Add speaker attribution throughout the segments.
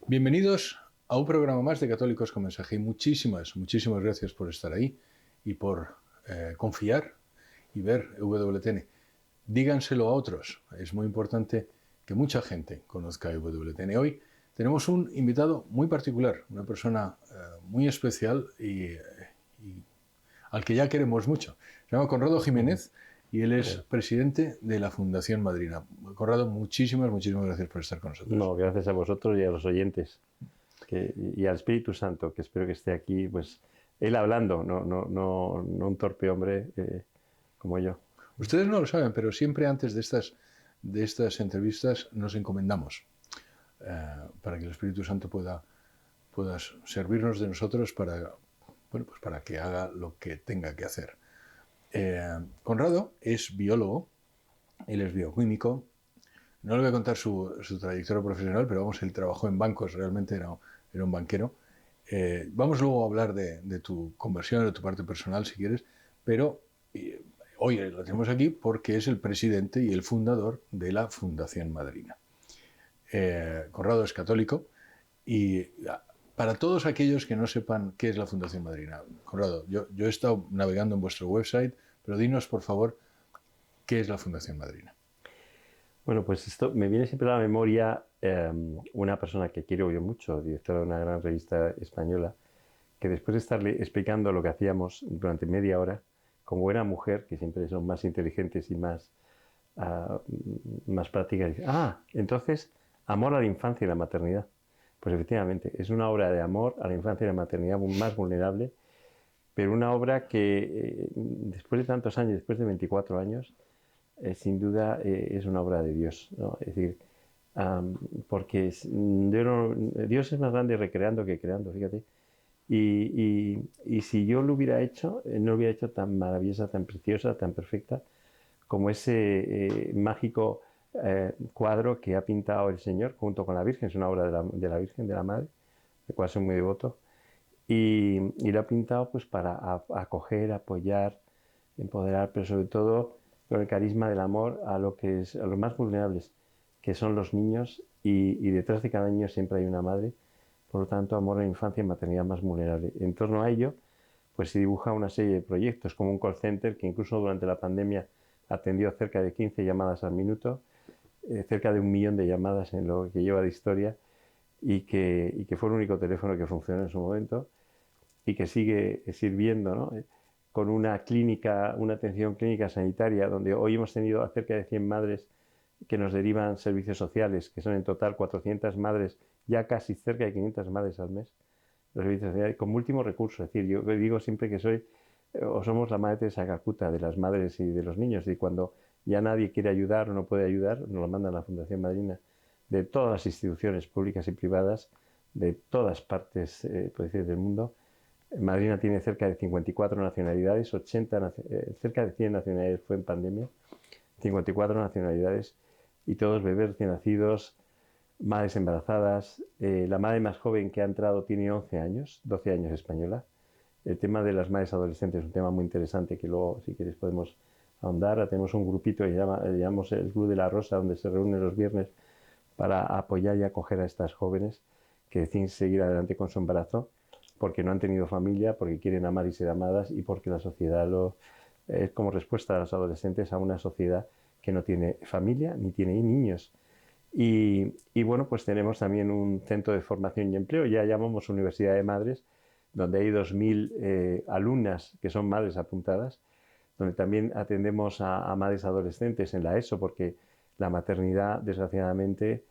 Speaker 1: Bienvenidos a un programa más de Católicos con Mensaje y muchísimas gracias por estar ahí y por confiar y ver EWTN. Díganselo a otros, es muy importante que mucha gente conozca EWTN. Hoy tenemos un invitado muy particular, una persona muy especial y al que ya queremos mucho. Se llama Conrado Jiménez y él es presidente de la Fundación Madrina. Conrado, muchísimas gracias por estar con nosotros.
Speaker 2: No, gracias a vosotros y a los oyentes y al Espíritu Santo, que espero que esté aquí, pues él hablando, no un torpe hombre como yo.
Speaker 1: Ustedes no lo saben, pero siempre antes de estas entrevistas nos encomendamos para que el Espíritu Santo pueda servirnos de nosotros para que haga lo que tenga que hacer. Conrado es biólogo, él es bioquímico. No le voy a contar su trayectoria profesional, pero vamos, él trabajó en bancos, realmente era un banquero. Vamos luego a hablar de tu conversión, de tu parte personal, si quieres, pero hoy lo tenemos aquí porque es el presidente y el fundador de la Fundación Madrina. Conrado es católico y para todos aquellos que no sepan qué es la Fundación Madrina, Conrado, yo he estado navegando en vuestro website, pero dinos, por favor, qué es la Fundación Madrina.
Speaker 2: Bueno, pues esto me viene siempre a la memoria una persona que quiero yo mucho, directora de una gran revista española, que después de estarle explicando lo que hacíamos durante media hora, como buena mujer, que siempre son más inteligentes y más prácticas, dice, entonces, amor a la infancia y la maternidad. Pues efectivamente, es una obra de amor a la infancia y la maternidad más vulnerable, pero una obra que después de tantos años, después de 24 años, sin duda es una obra de Dios, ¿no? Es decir, porque Dios es más grande recreando que creando, fíjate. Y si yo lo hubiera hecho, no lo hubiera hecho tan maravillosa, tan preciosa, tan perfecta, como ese mágico cuadro que ha pintado el Señor junto con la Virgen. Es una obra de la Virgen, de la Madre, de cual soy muy devoto. Y lo ha pintado pues para acoger, apoyar, empoderar, pero sobre todo con el carisma del amor a los más vulnerables, que son los niños, y detrás de cada niño siempre hay una madre. Por lo tanto, amor a la infancia y maternidad más vulnerable. En torno a ello, pues se dibuja una serie de proyectos, como un call center que incluso durante la pandemia atendió cerca de 15 llamadas al minuto, cerca de 1 millón de llamadas en lo que lleva de historia, y que fue el único teléfono que funcionó en su momento y que sigue sirviendo, ¿no? Con una clínica, una atención clínica sanitaria, donde hoy hemos tenido a cerca de 100 madres que nos derivan servicios sociales, que son en total 400 madres, ya casi cerca de 500 madres al mes, los servicios sociales, como último recurso. Es decir, yo digo siempre que somos la Madre Teresa de Calcuta de las madres y de los niños, y cuando ya nadie quiere ayudar o no puede ayudar, nos lo mandan a la Fundación Madrina, de todas las instituciones públicas y privadas, de todas partes del mundo. Madrina tiene cerca de 54 nacionalidades, cerca de 100 nacionalidades fue en pandemia, 54 nacionalidades, y todos bebés recién nacidos, madres embarazadas. La madre más joven que ha entrado tiene 11 años, 12 años española. El tema de las madres adolescentes es un tema muy interesante que luego, si quieres, podemos ahondar. Tenemos un grupito que llamamos el Club de la Rosa, donde se reúnen los viernes para apoyar y acoger a estas jóvenes que deciden seguir adelante con su embarazo, porque no han tenido familia, porque quieren amar y ser amadas, y porque la sociedad es como respuesta a los adolescentes a una sociedad que no tiene familia ni tiene niños. Y bueno, pues tenemos también un centro de formación y empleo, ya llamamos Universidad de Madres, donde hay 2.000 alumnas que son madres apuntadas, donde también atendemos a madres adolescentes en la ESO, porque la maternidad, desgraciadamente,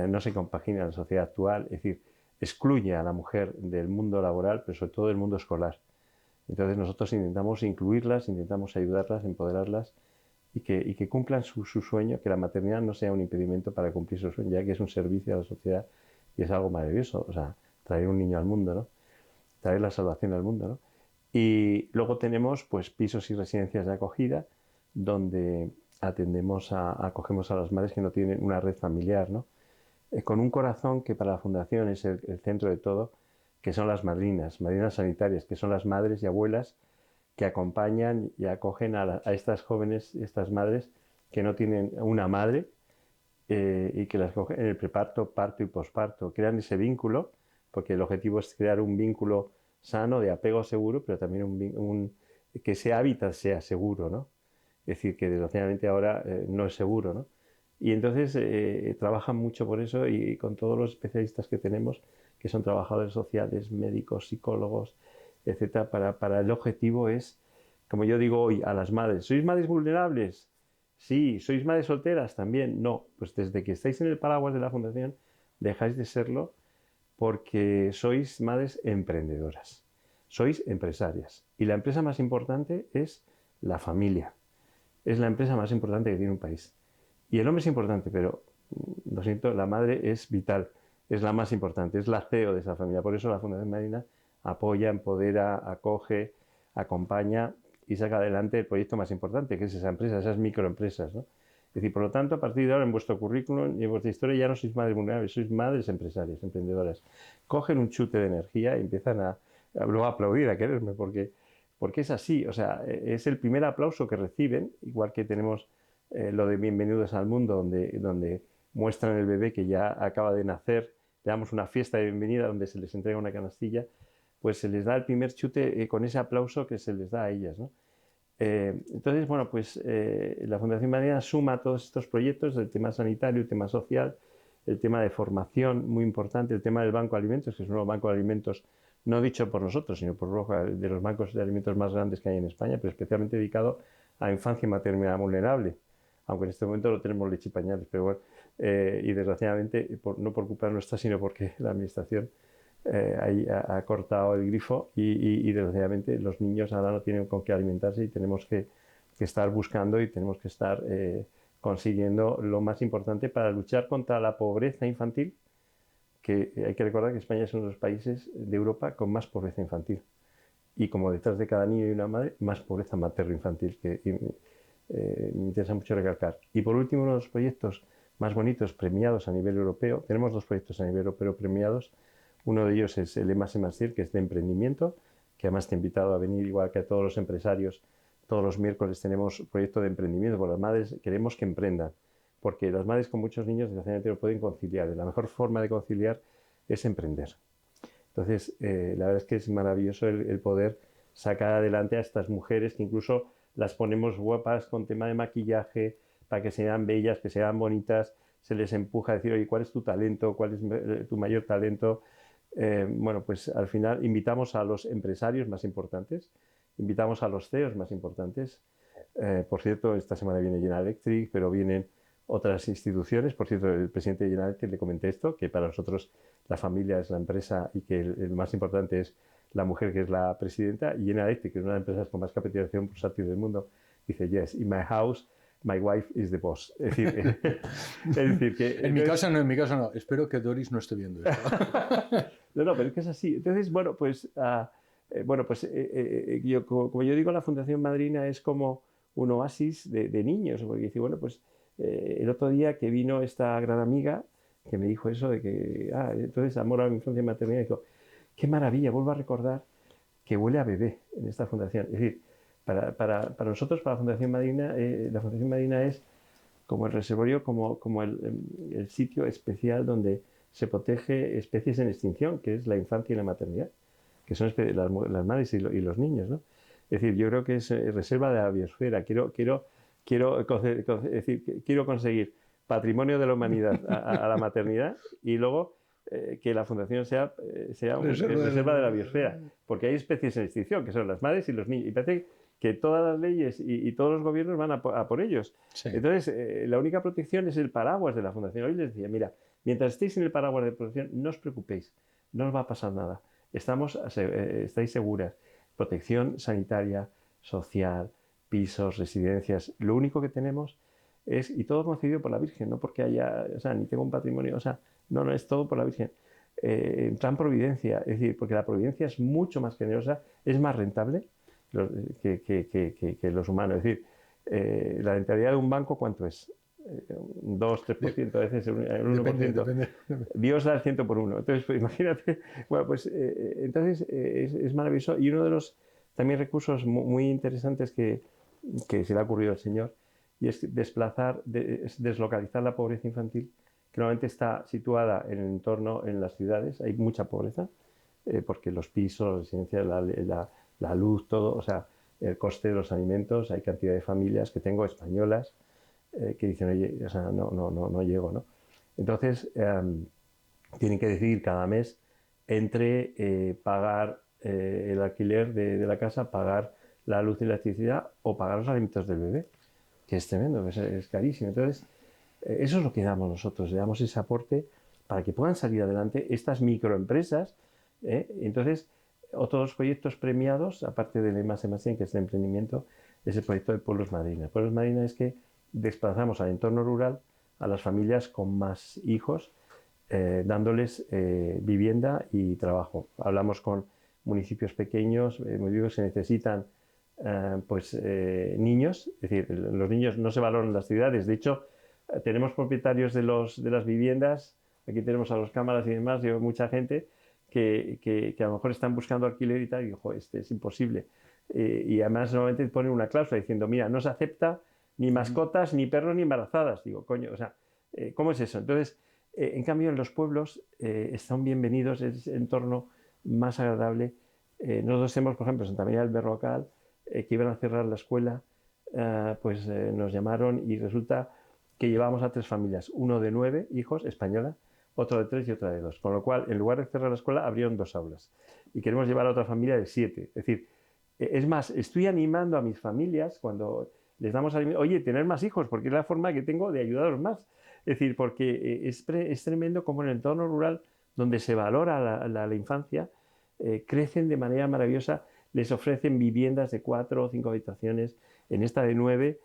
Speaker 2: no se compagina en la sociedad actual, es decir, excluye a la mujer del mundo laboral, pero sobre todo del mundo escolar. Entonces nosotros intentamos incluirlas, intentamos ayudarlas, empoderarlas, y que cumplan su sueño, que la maternidad no sea un impedimento para cumplir su sueño, ya que es un servicio a la sociedad y es algo maravilloso. O sea, traer un niño al mundo, ¿no? Traer la salvación al mundo, ¿no? Y luego tenemos pues pisos y residencias de acogida, donde acogemos a las madres que no tienen una red familiar, ¿no? Con un corazón que para la Fundación es el centro de todo, que son las madrinas sanitarias, que son las madres y abuelas que acompañan y acogen a estas jóvenes, estas madres que no tienen una madre, y que las cogen en el preparto, parto y posparto. Crean ese vínculo, porque el objetivo es crear un vínculo sano, de apego seguro, pero también que ese hábitat sea seguro, ¿no? Es decir, que desgraciadamente ahora no es seguro, ¿no? Y entonces trabajan mucho por eso y con todos los especialistas que tenemos, que son trabajadores sociales, médicos, psicólogos, etcétera, para el objetivo es, como yo digo hoy a las madres, ¿sois madres vulnerables? Sí. ¿Sois madres solteras? También. No. Pues desde que estáis en el paraguas de la Fundación, dejáis de serlo porque sois madres emprendedoras. Sois empresarias. Y la empresa más importante es la familia. Es la empresa más importante que tiene un país. Y el hombre es importante, pero lo siento, la madre es vital, es la más importante, es la CEO de esa familia. Por eso la Fundación Marina apoya, empodera, acoge, acompaña y saca adelante el proyecto más importante, que es esa empresa, esas microempresas, ¿no? Es decir, por lo tanto, a partir de ahora en vuestro currículum y en vuestra historia ya no sois madres vulnerables, sois madres empresarias, emprendedoras. Cogen un chute de energía y empiezan luego a aplaudir, a quererme, porque es así, o sea, es el primer aplauso que reciben, igual que tenemos lo de Bienvenidos al Mundo, donde muestran el bebé que ya acaba de nacer, le damos una fiesta de bienvenida donde se les entrega una canastilla, pues se les da el primer chute con ese aplauso que se les da a ellas, ¿no? Entonces, bueno, pues la Fundación Marina suma todos estos proyectos, el tema sanitario, el tema social, el tema de formación, muy importante, el tema del Banco de Alimentos, que es un nuevo banco de alimentos no dicho por nosotros, sino por Roja, de los bancos de alimentos más grandes que hay en España, pero especialmente dedicado a infancia y maternidad vulnerable, aunque en este momento no tenemos leche y pañales, pero bueno, y desgraciadamente, no por culpa nuestra, sino porque la Administración ahí ha cortado el grifo y desgraciadamente los niños ahora no tienen con qué alimentarse y tenemos que estar buscando y tenemos que estar consiguiendo lo más importante para luchar contra la pobreza infantil, que hay que recordar que España es uno de los países de Europa con más pobreza infantil. Y como detrás de cada niño y una madre, más pobreza materno-infantil, que me interesa mucho recalcar. Y por último, uno de los proyectos más bonitos premiados a nivel europeo, tenemos dos proyectos a nivel europeo premiados. Uno de ellos es el EMAS-EMASIR, que es de emprendimiento, que además te he invitado a venir, igual que a todos los empresarios. Todos los miércoles tenemos proyecto de emprendimiento, porque las madres queremos que emprendan, porque las madres con muchos niños desgraciadamente no pueden conciliar. La mejor forma de conciliar es emprender. Entonces, la verdad es que es maravilloso el poder sacar adelante a estas mujeres que incluso las ponemos guapas con tema de maquillaje para que sean bellas, que sean bonitas, se les empuja a decir, oye, ¿cuál es tu talento? ¿Cuál es tu mayor talento? Bueno, pues al final invitamos a los empresarios más importantes, invitamos a los CEOs más importantes. Por cierto, esta semana viene General Electric, pero vienen otras instituciones. Por cierto, el presidente de General Electric le comenté esto, que para nosotros la familia es la empresa y que el más importante es la mujer, que es la presidenta. Y General Electric, que es una de las empresas con más capitalización bursátil del mundo, dice, yes, in my house, my wife is the boss. Es decir, que...
Speaker 1: En mi casa no, en mi casa no. Espero que Doris no esté viendo esto.
Speaker 2: No, pero es que es así. Entonces, bueno, pues... como yo digo, la Fundación Madrina es como un oasis de niños, porque dice, bueno, pues el otro día que vino esta gran amiga que me dijo eso de que, entonces amor a la infancia y maternidad, dijo, qué maravilla, vuelvo a recordar que huele a bebé en esta fundación. Es decir, para nosotros, para la Fundación Madrina es como el reservorio, como el sitio especial donde se protege especies en extinción, que es la infancia y la maternidad, que son las madres y los niños, ¿no? Es decir, yo creo que es reserva de la biosfera. Quiero conseguir patrimonio de la humanidad a la maternidad y luego que la fundación sea reserva de la biosfera, porque hay especies en extinción, que son las madres y los niños. Y parece que todas las leyes y todos los gobiernos van a por ellos. Sí. Entonces, la única protección es el paraguas de la fundación. Hoy les decía, mira, mientras estéis en el paraguas de protección, no os preocupéis, no os va a pasar nada. Estáis seguras. Protección sanitaria, social, pisos, residencias. Lo único que tenemos es, y todo concedido por la Virgen, no porque haya, o sea, ni tengo un patrimonio, o sea, no, es todo por la Virgen. En plan providencia, es decir, porque la providencia es mucho más generosa, es más rentable que los humanos. Es decir, la rentabilidad de un banco, ¿cuánto es? 2, 3%, a veces un 1%. Depende. Dios da el 100 por 1. Entonces, pues, imagínate. Bueno, pues entonces es maravilloso. Y uno de los también recursos muy interesantes que se le ha ocurrido al Señor, y es es deslocalizar la pobreza infantil, que normalmente está situada en el entorno, en las ciudades. Hay mucha pobreza, porque los pisos, las residencias, la luz, todo, o sea, el coste de los alimentos, hay cantidad de familias que tengo españolas que dicen, oye, o sea, no llego, ¿no? Entonces, tienen que decidir cada mes entre pagar el alquiler de la casa, pagar la luz y la electricidad o pagar los alimentos del bebé, que es tremendo, es carísimo. Entonces, eso es lo que damos nosotros, le damos ese aporte para que puedan salir adelante estas microempresas. Entonces, otros proyectos premiados, aparte del E+E+100, que es el emprendimiento, es el proyecto de Pueblos Madrina. Pueblos Madrina es que desplazamos al entorno rural a las familias con más hijos, dándoles vivienda y trabajo. Hablamos con municipios pequeños, municipios que necesitan niños, es decir, los niños no se valoran en las ciudades. De hecho, tenemos propietarios de las viviendas, aquí tenemos a los cámaras y demás, y mucha gente que a lo mejor están buscando alquiler y tal, y digo, es imposible. Y además normalmente ponen una cláusula diciendo, mira, no se acepta ni mascotas, ni perros, ni embarazadas. Digo, coño, o sea, ¿cómo es eso? Entonces, en cambio, en los pueblos están bienvenidos, es el entorno más agradable. Nosotros tenemos, por ejemplo, Santa María del Berrocal, que iban a cerrar la escuela, nos llamaron y resulta que llevábamos a 3 familias, uno de 9 hijos, española, otro de 3 y otra de 2. Con lo cual, en lugar de cerrar la escuela, abrieron 2 aulas. Y queremos llevar a otra familia de 7. Es decir, es más, estoy animando a mis familias cuando les damos oye, tener más hijos, porque es la forma que tengo de ayudaros más. Es decir, porque es tremendo como en el entorno rural, donde se valora la infancia, crecen de manera maravillosa, les ofrecen viviendas de 4 o 5 habitaciones. En esta de 9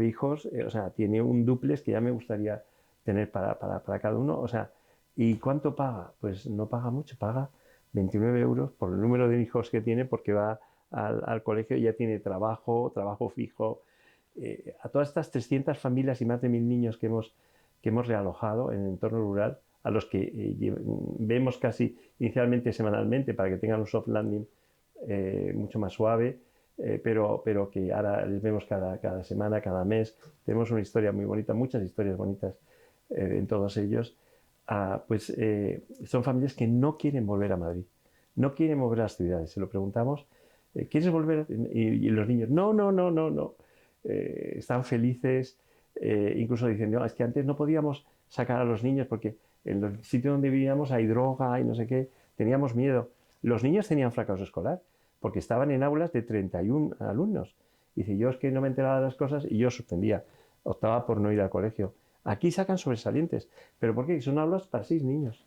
Speaker 2: hijos, o sea, tiene un dúplex que ya me gustaría tener para cada uno. O sea, ¿y cuánto paga? Pues no paga mucho, paga 29 euros por el número de hijos que tiene, porque va al colegio y ya tiene trabajo fijo. A todas estas 300 familias y más de 1000 niños que hemos realojado en el entorno rural, a los que vemos casi inicialmente semanalmente para que tengan un soft landing mucho más suave, pero que ahora les vemos cada semana, cada mes. Tenemos una historia muy bonita, muchas historias bonitas en todos ellos. Son familias que no quieren volver a Madrid, no quieren volver a las ciudades. Se lo preguntamos, ¿quieres volver? Y los niños, no. Están felices, incluso dicen, no, es que antes no podíamos sacar a los niños porque en los sitios donde vivíamos hay droga y no sé qué, teníamos miedo. Los niños tenían fracaso escolar porque estaban en aulas de 31 alumnos. Dice, yo es que no me enteraba de las cosas y yo suspendía, optaba por no ir al colegio. Aquí sacan sobresalientes. ¿Pero por qué? Son aulas para 6 niños.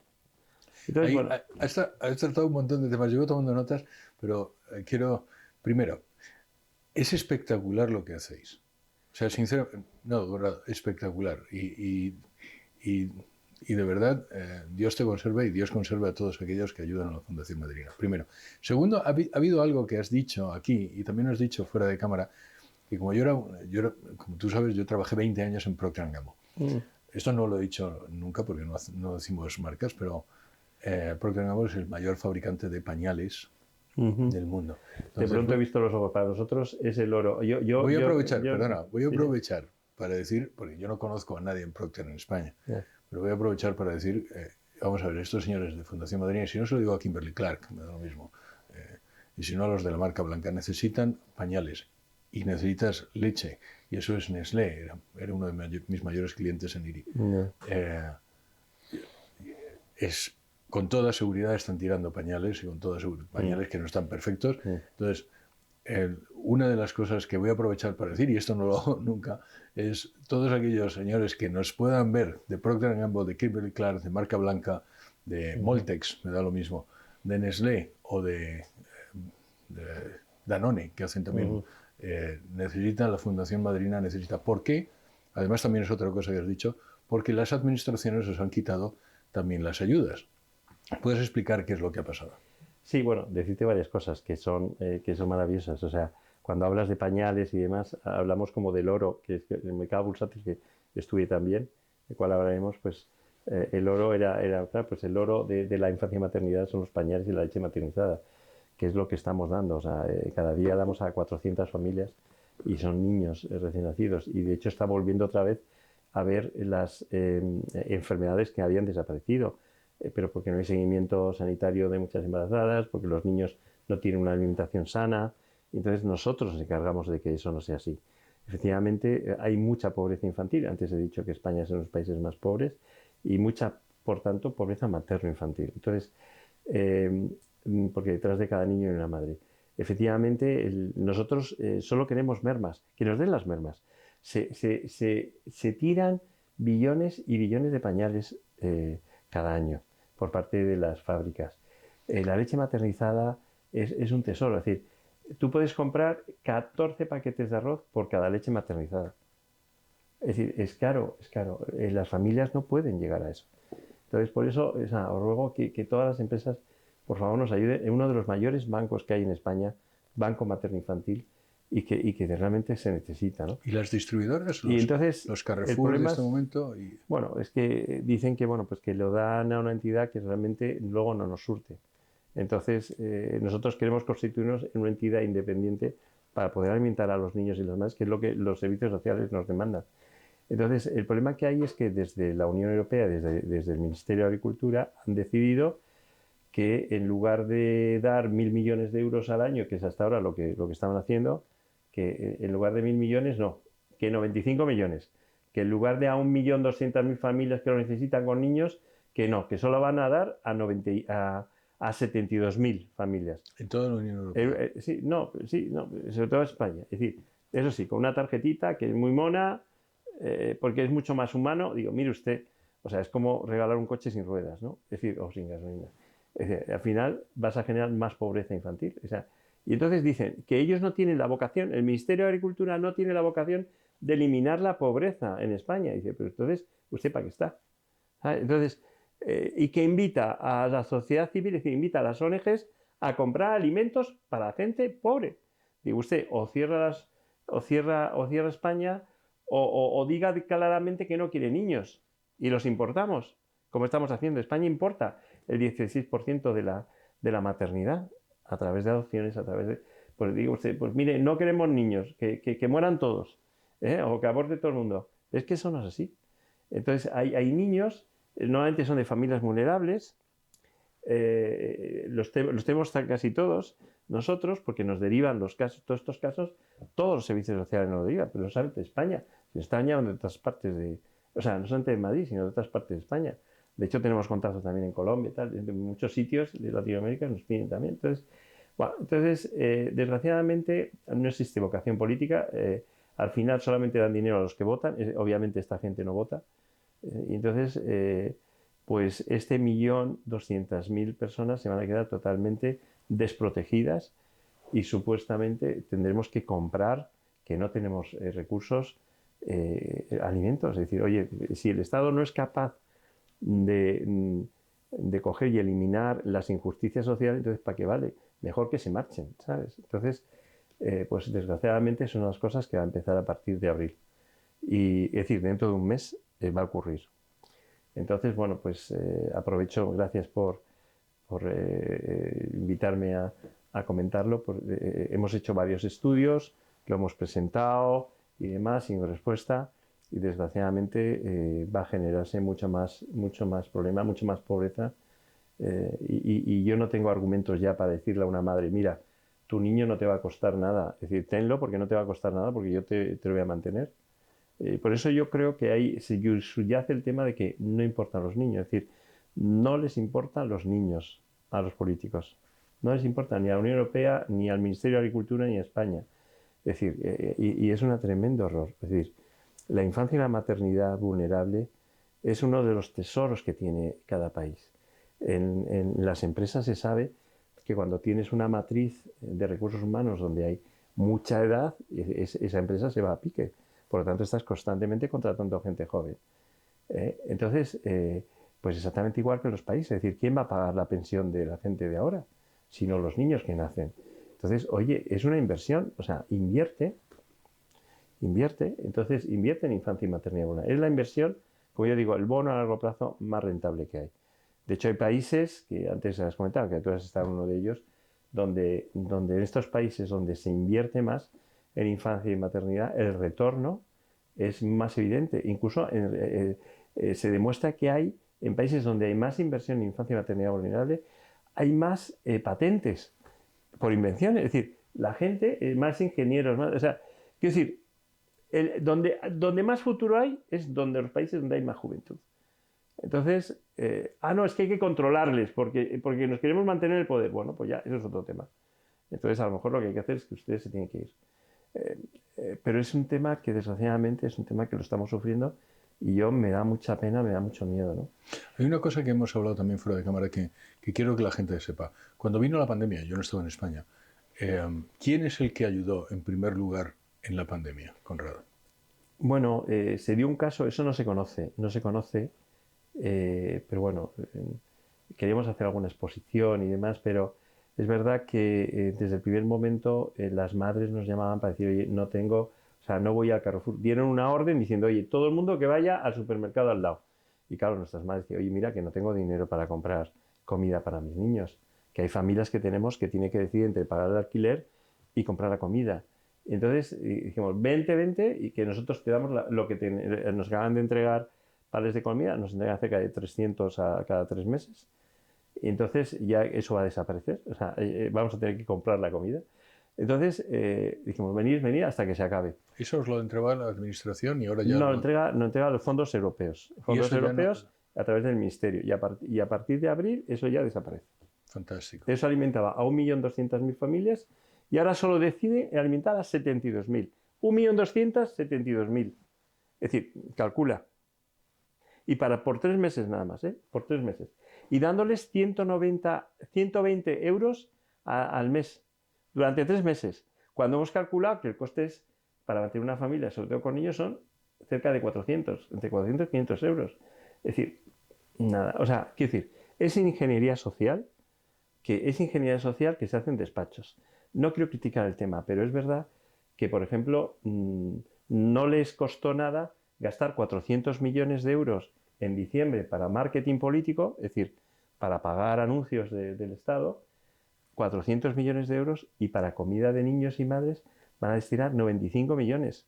Speaker 1: Entonces, bueno, has tratado un montón de temas. Yo voy tomando notas, pero quiero... Primero, es espectacular lo que hacéis. O sea, sinceramente, espectacular. Y de verdad, Dios te conserve y Dios conserve a todos aquellos que ayudan a la Fundación Madrina. Primero. Segundo, ha habido algo que has dicho aquí y también has dicho fuera de cámara, que como como tú sabes, yo trabajé 20 años en Procter & Gamble. Esto no lo he dicho nunca porque no decimos marcas, pero Procter & Gamble es el mayor fabricante de pañales del mundo.
Speaker 2: Entonces, de pronto he visto los ojos. Para nosotros es el oro.
Speaker 1: Voy a aprovechar para decir, porque yo no conozco a nadie en Procter en España, pero voy a aprovechar para decir, vamos a ver, estos señores de Fundación Madrina, y si no se lo digo a Kimberly Clark, me da lo mismo, y si no a los de la marca blanca, necesitan pañales y necesitas leche, y eso es Nestlé, era uno de mis mayores clientes en IRI. Con toda seguridad están tirando pañales y con toda seguridad pañales que no están perfectos. Entonces, una de las cosas que voy a aprovechar para decir, y esto no lo hago nunca, es todos aquellos señores que nos puedan ver de Procter & Gamble, de Kimberly Clark, de marca blanca, de Moltex, me da lo mismo, de Nestlé o de Danone, que hacen también, necesitan la Fundación Madrina, necesita. ¿Por qué? Además, también es otra cosa que has dicho, porque las administraciones os han quitado también las ayudas. ¿Puedes explicar qué es lo que ha pasado?
Speaker 2: Sí, bueno, decirte varias cosas que son maravillosas. O sea, cuando hablas de pañales y demás, hablamos como del oro, que es el mercado bursátil que estudié también, del cual hablaremos, pues el oro pues el oro de la infancia y maternidad son los pañales y la leche maternizada, que es lo que estamos dando. O sea, cada día damos a 400 familias y son niños recién nacidos. Y de hecho está volviendo otra vez a ver las enfermedades que habían desaparecido, pero porque no hay seguimiento sanitario de muchas embarazadas, porque los niños no tienen una alimentación sana. Entonces nosotros nos encargamos de que eso no sea así. Efectivamente, hay mucha pobreza infantil. Antes he dicho que España es uno de los países más pobres y mucha, por tanto, pobreza materno-infantil. Entonces, porque detrás de cada niño hay una madre. Efectivamente, nosotros solo queremos mermas, que nos den las mermas. Se tiran billones y billones de pañales cada año por parte de las fábricas. La leche maternizada es un tesoro, es decir, tú puedes comprar 14 paquetes de arroz por cada leche maternizada. Es decir, es caro, es caro. Las familias no pueden llegar a eso. Entonces, por eso os ruego que todas las empresas, por favor, nos ayuden. En uno de los mayores bancos que hay en España, Banco Materno-Infantil, y que realmente se necesita, ¿no?
Speaker 1: ¿Y las distribuidoras?
Speaker 2: Y entonces,
Speaker 1: los Carrefour de este momento.
Speaker 2: Bueno, es que dicen que, bueno, pues que lo dan a una entidad que realmente luego no nos surte. Entonces, nosotros queremos constituirnos en una entidad independiente para poder alimentar a los niños y las madres, que es lo que los servicios sociales nos demandan. Entonces, el problema que hay es que desde la Unión Europea, desde el Ministerio de Agricultura, han decidido que en lugar de dar 1.000 millones de euros al año, que es hasta ahora lo que estaban haciendo, que en lugar de 1.000 millones, no, que 95 millones, que en lugar de a 1.200.000 familias que lo necesitan con niños, que no, que solo van a dar a 72.000 familias.
Speaker 1: En toda la Unión Europea.
Speaker 2: Sí, sobre todo España. Es decir, eso sí, con una tarjetita que es muy mona, porque es mucho más humano. Digo, mire usted, o sea, es como regalar un coche sin ruedas, ¿no? Es decir, o sin gasolina. Es decir, al final vas a generar más pobreza infantil. O sea, y entonces dicen que ellos no tienen la vocación, el Ministerio de Agricultura no tiene la vocación de eliminar la pobreza en España. Y dice, pero entonces, ¿usted para qué está? ¿Sabe? Entonces, y que invita a la sociedad civil, es decir, invita a las ONGs a comprar alimentos para la gente pobre. Digo, usted o cierra España o diga claramente que no quiere niños y los importamos, como estamos haciendo. España importa el 16% de la maternidad a través de adopciones, a través de... Pues digo usted, pues mire, no queremos niños, que mueran todos, o que aborte todo el mundo. Es que eso no es así. Entonces, hay niños, normalmente son de familias vulnerables, los tenemos casi todos nosotros, porque nos derivan los casos, todos estos casos, todos los servicios sociales nos lo derivan, pero lo saben de España. En España o de otras partes o sea, no solamente de Madrid, sino de otras partes de España. De hecho, tenemos contactos también en Colombia y tal, en muchos sitios de Latinoamérica nos piden también. Entonces, desgraciadamente, no existe vocación política. Al final solamente dan dinero a los que votan. Obviamente esta gente no vota. Y entonces, pues 1.200.000 personas se van a quedar totalmente desprotegidas y supuestamente tendremos que comprar, que no tenemos recursos, alimentos. Es decir, oye, si el Estado no es capaz de coger y eliminar las injusticias sociales, entonces ¿para qué vale? Mejor que se marchen, ¿sabes? Entonces, pues desgraciadamente son unas cosas que va a empezar a partir de abril. Y es decir, dentro de un mes va a ocurrir. Entonces, bueno, pues aprovecho, gracias por invitarme a comentarlo. Hemos hecho varios estudios, lo hemos presentado y demás, sin respuesta, y desgraciadamente va a generarse mucho más problema, mucho más pobreza, y yo no tengo argumentos ya para decirle a una madre, mira, tu niño no te va a costar nada, es decir, tenlo porque no te va a costar nada, porque yo te lo voy a mantener. Por eso yo creo que ahí se subyace el tema de que no importan los niños, es decir, no les importan los niños a los políticos, no les importa ni a la Unión Europea, ni al Ministerio de Agricultura, ni a España. Es decir, y es un tremendo error. Es decir, la infancia y la maternidad vulnerable es uno de los tesoros que tiene cada país. En las empresas se sabe que cuando tienes una matriz de recursos humanos donde hay mucha edad, esa empresa se va a pique. Por lo tanto, estás constantemente contratando gente joven. Entonces, pues exactamente igual que en los países. Es decir, ¿quién va a pagar la pensión de la gente de ahora? Sino los niños que nacen. Entonces, oye, es una inversión, o sea, invierte, entonces invierte en infancia y maternidad. Es la inversión, como yo digo, el bono a largo plazo más rentable que hay. De hecho, hay países, que antes has comentado, que tú has estado en uno de ellos, donde en estos países donde se invierte más, en infancia y maternidad, el retorno es más evidente. Incluso se demuestra que hay, en países donde hay más inversión en infancia y maternidad vulnerable, hay más patentes por invención. Es decir, la gente, más ingenieros, más, o sea, quiero decir, donde más futuro hay es donde los países donde hay más juventud. Entonces, no, es que hay que controlarles porque nos queremos mantener en el poder. Bueno, pues ya, eso es otro tema. Entonces, a lo mejor lo que hay que hacer es que ustedes se tienen que ir. Pero es un tema que, desgraciadamente, es un tema que lo estamos sufriendo y me da mucha pena, me da mucho miedo, ¿no?
Speaker 1: Hay una cosa que hemos hablado también fuera de cámara que quiero que la gente sepa. Cuando vino la pandemia, yo no estaba en España, ¿quién es el que ayudó en primer lugar en la pandemia, Conrado?
Speaker 2: Bueno, se dio un caso, eso no se conoce, pero bueno, queríamos hacer alguna exposición y demás, pero es verdad que desde el primer momento las madres nos llamaban para decir, oye, no tengo, o sea, no voy al Carrefour. Dieron una orden diciendo, oye, todo el mundo que vaya al supermercado al lado. Y claro, nuestras madres decían, oye, mira que no tengo dinero para comprar comida para mis niños, que hay familias que tenemos que tienen que decidir entre pagar el alquiler y comprar la comida. Y entonces dijimos, vente, y que nosotros te damos lo que nos acaban de entregar vales de comida, nos entregan cerca de 300 a cada 3 meses. Y entonces ya eso va a desaparecer, o sea, vamos a tener que comprar la comida. Entonces dijimos, venid hasta que se acabe.
Speaker 1: Eso os lo entregaba la administración y ahora ya...
Speaker 2: Nos entrega los fondos europeos. Fondos europeos a través del ministerio. Y a partir de abril eso ya desaparece.
Speaker 1: Fantástico.
Speaker 2: Eso alimentaba a 1.200.000 familias y ahora solo decide alimentar a 72.000. 1.272.000. Es decir, calcula. Y por 3 meses nada más, por 3 meses. Y dándoles 120 euros al mes durante 3 meses. Cuando hemos calculado que el coste es, para mantener una familia, sobre todo con niños, son cerca de 400, entre 400 y 500 euros. Es decir, nada. O sea, quiero decir, es ingeniería social que se hace en despachos. No quiero criticar el tema, pero es verdad que, por ejemplo, no les costó nada gastar 400 millones de euros en diciembre para marketing político, es decir, para pagar anuncios del Estado, 400 millones de euros, y para comida de niños y madres van a destinar 95 millones.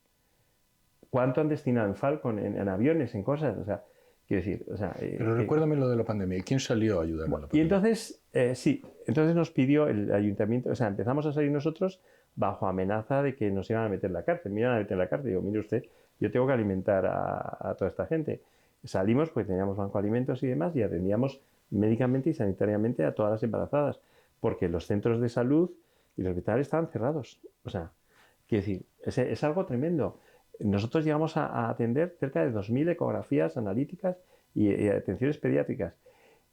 Speaker 2: ¿Cuánto han destinado en Falcon, en aviones, en cosas? O sea, quiero decir...
Speaker 1: Pero recuérdame lo de la pandemia. ¿Quién salió a ayudar a la pandemia?
Speaker 2: Y entonces, entonces nos pidió el ayuntamiento, o sea, empezamos a salir nosotros bajo amenaza de que nos iban a meter en la cárcel. Me iban a meter en la cárcel. Digo, mire usted, yo tengo que alimentar a toda esta gente. Salimos, pues teníamos banco de alimentos y demás, y atendíamos médicamente y sanitariamente a todas las embarazadas, porque los centros de salud y los hospitales estaban cerrados. O sea, quiero decir, es algo tremendo. Nosotros llegamos a atender cerca de 2.000 ecografías analíticas y atenciones pediátricas.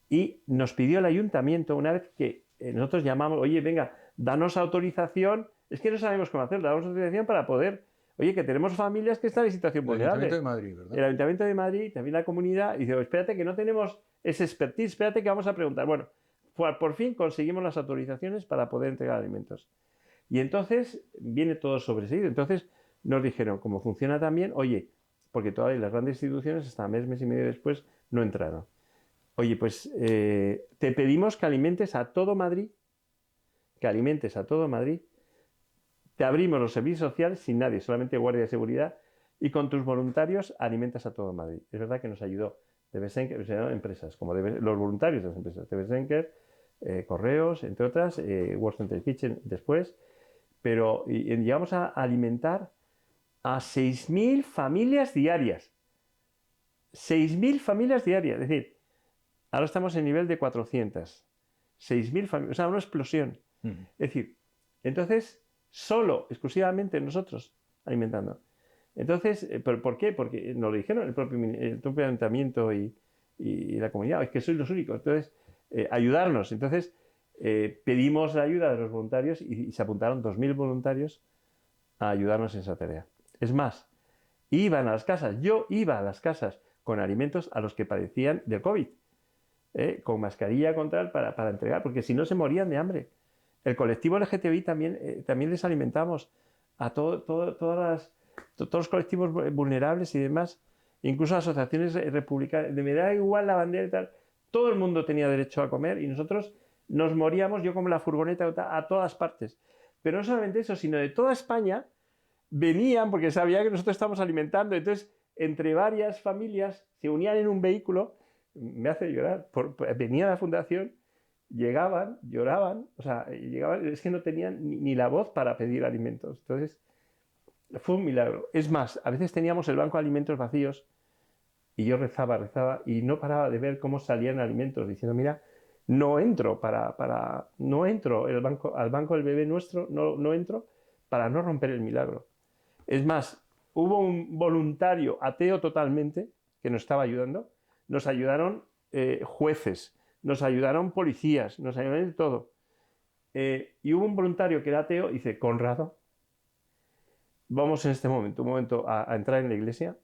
Speaker 2: Y nos pidió el ayuntamiento, una vez que nosotros llamamos, oye, venga, danos autorización, es que no sabemos cómo hacerlo, danos autorización para poder... Oye, que tenemos familias que están en situación vulnerable.
Speaker 1: El Ayuntamiento de Madrid, ¿verdad?
Speaker 2: El Ayuntamiento de Madrid, también la comunidad, y dice, espérate que no tenemos ese expertise, espérate que vamos a preguntar. Bueno, por fin conseguimos las autorizaciones para poder entregar alimentos. Y entonces viene todo sobreseído. Entonces nos dijeron, como funciona también, oye, porque todavía las grandes instituciones hasta mes y medio después no entraron. Oye, pues te pedimos que alimentes a todo Madrid, te abrimos los servicios sociales sin nadie, solamente guardia de seguridad, y con tus voluntarios alimentas a todo Madrid. Es verdad que nos ayudó DB Schenker, empresas, como los voluntarios de las empresas, DB Schenker, Correos, entre otras, World Center Kitchen después, pero llegamos a alimentar a 6.000 familias diarias. 6.000 familias diarias, es decir, ahora estamos en nivel de 400. 6.000 familias, o sea, una explosión. Es decir, entonces, exclusivamente nosotros alimentando. Entonces, ¿por qué? Porque nos lo dijeron el propio ayuntamiento y la comunidad, es que sois los únicos. Entonces, ayudarnos. Entonces, pedimos la ayuda de los voluntarios y se apuntaron 2.000 voluntarios a ayudarnos en esa tarea. Es más, iban a las casas, yo iba a las casas con alimentos a los que padecían del COVID, con mascarilla para entregar, porque si no se morían de hambre. El colectivo LGTBI también les alimentamos a todos los colectivos vulnerables y demás, incluso asociaciones republicanas. Me da igual la bandera y tal. Todo el mundo tenía derecho a comer y nosotros nos moríamos, yo como la furgoneta, a todas partes. Pero no solamente eso, sino de toda España venían porque sabían que nosotros estábamos alimentando. Entonces, entre varias familias se unían en un vehículo, me hace llorar, venía a la fundación, llegaban, lloraban, o sea, llegaban, es que no tenían ni la voz para pedir alimentos. Entonces, fue un milagro. Es más, a veces teníamos el banco de alimentos vacíos y yo rezaba y no paraba de ver cómo salían alimentos, diciendo, mira, no entro no entro al banco del bebé nuestro, no entro para no romper el milagro. Es más, hubo un voluntario ateo totalmente que nos estaba ayudando. Nos ayudaron jueces, nos ayudaron policías, nos ayudaron de todo. Y hubo un voluntario que era ateo y dice, Conrado, vamos en este momento, a entrar en la iglesia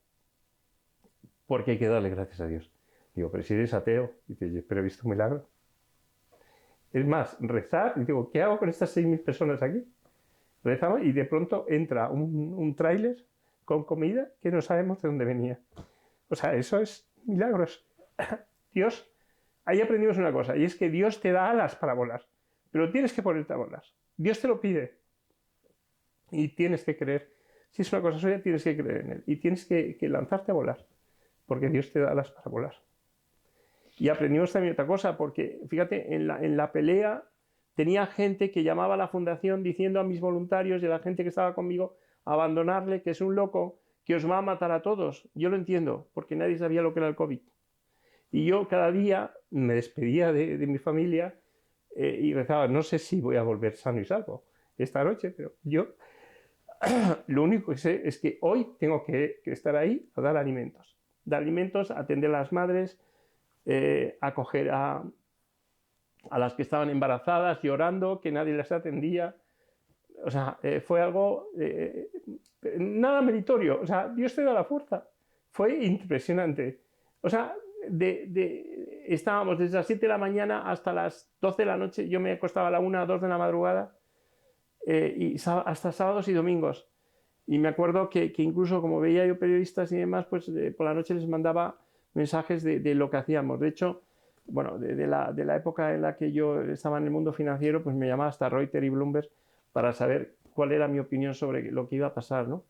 Speaker 2: porque hay que darle gracias a Dios. Digo, pero si eres ateo, dice, pero he visto un milagro. Es más, rezar, y digo, ¿qué hago con estas 6.000 personas aquí? Rezamos y de pronto entra un tráiler con comida que no sabemos de dónde venía. O sea, eso es milagros. Dios, ahí aprendimos una cosa, y es que Dios te da alas para volar, pero tienes que ponerte a volar. Dios te lo pide y tienes que creer. Si es una cosa suya, tienes que creer en él y tienes que lanzarte a volar, porque Dios te da alas para volar. Y aprendimos también otra cosa, porque fíjate, en la pelea tenía gente que llamaba a la fundación diciendo a mis voluntarios y a la gente que estaba conmigo a abandonarle, que es un loco, que os va a matar a todos. Yo lo entiendo, porque nadie sabía lo que era el COVID. Y yo cada día me despedía de mi familia y rezaba, no sé si voy a volver sano y salvo esta noche, pero yo lo único que sé es que hoy tengo que estar ahí a dar alimentos. Dar alimentos, atender a las madres, acoger a las que estaban embarazadas llorando, que nadie las atendía. O sea, fue algo nada meritorio. O sea, Dios te da la fuerza. Fue impresionante. O sea, estábamos desde las 7 de la mañana hasta las 12 de la noche. Yo me acostaba a la 1 o 2 de la madrugada y hasta sábados y domingos. Y me acuerdo que incluso como veía yo periodistas y demás, pues por la noche les mandaba mensajes de lo que hacíamos. De hecho, bueno, de la época en la que yo estaba en el mundo financiero, pues me llamaba hasta Reuters y Bloomberg para saber cuál era mi opinión sobre lo que iba a pasar, ¿no?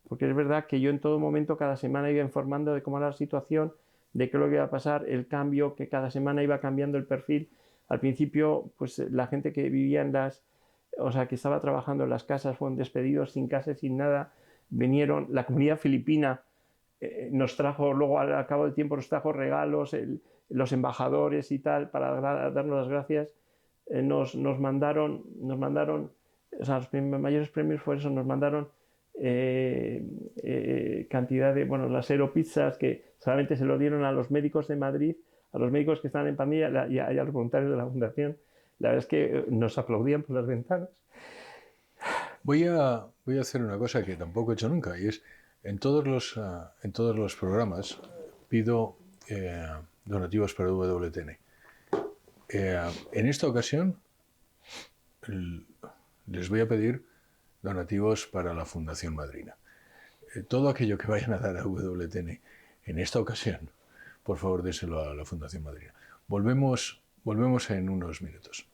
Speaker 2: Porque es verdad que yo en todo momento, cada semana iba informando de cómo era la situación, de qué es lo que iba a pasar, el cambio, que cada semana iba cambiando el perfil. Al principio, pues la gente que vivía o sea, que estaba trabajando en las casas, fueron despedidos sin casa, sin nada, vinieron, la comunidad filipina nos trajo, luego al cabo del tiempo nos trajo regalos, los embajadores y tal, para darnos las gracias, nos mandaron, o sea, los mayores premios fue eso, nos mandaron cantidad de, bueno, las aeropizzas que solamente se lo dieron a los médicos de Madrid, a los médicos que estaban en pandemia y a los voluntarios de la fundación. La verdad es que nos aplaudían por las ventanas.
Speaker 1: Voy a hacer una cosa que tampoco he hecho nunca, y es, en todos los programas pido donativos para WTN. En esta ocasión les voy a pedir donativos para la Fundación Madrina. Todo aquello que vayan a dar a WTN en esta ocasión, por favor, déselo a la Fundación Madrina. Volvemos en unos minutos.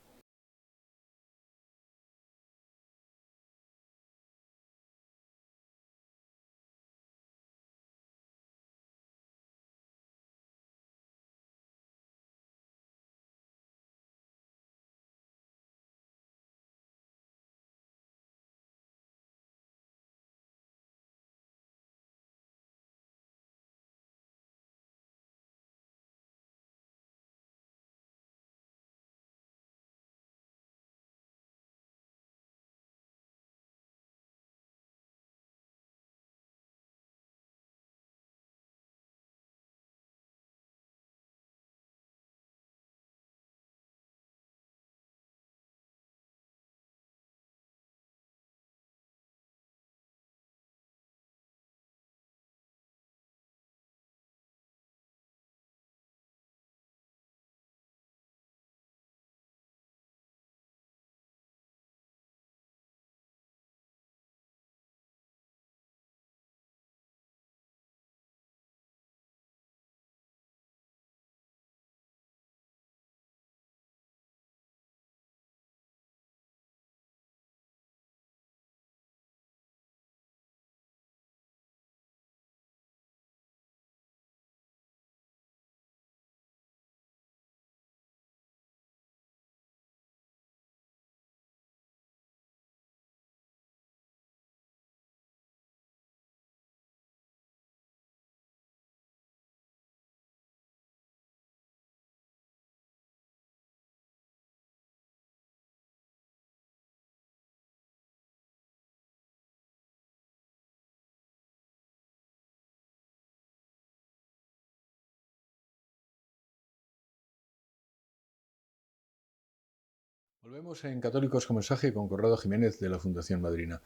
Speaker 1: Volvemos en Católicos con Mensaje con Conrado Jiménez de la Fundación Madrina.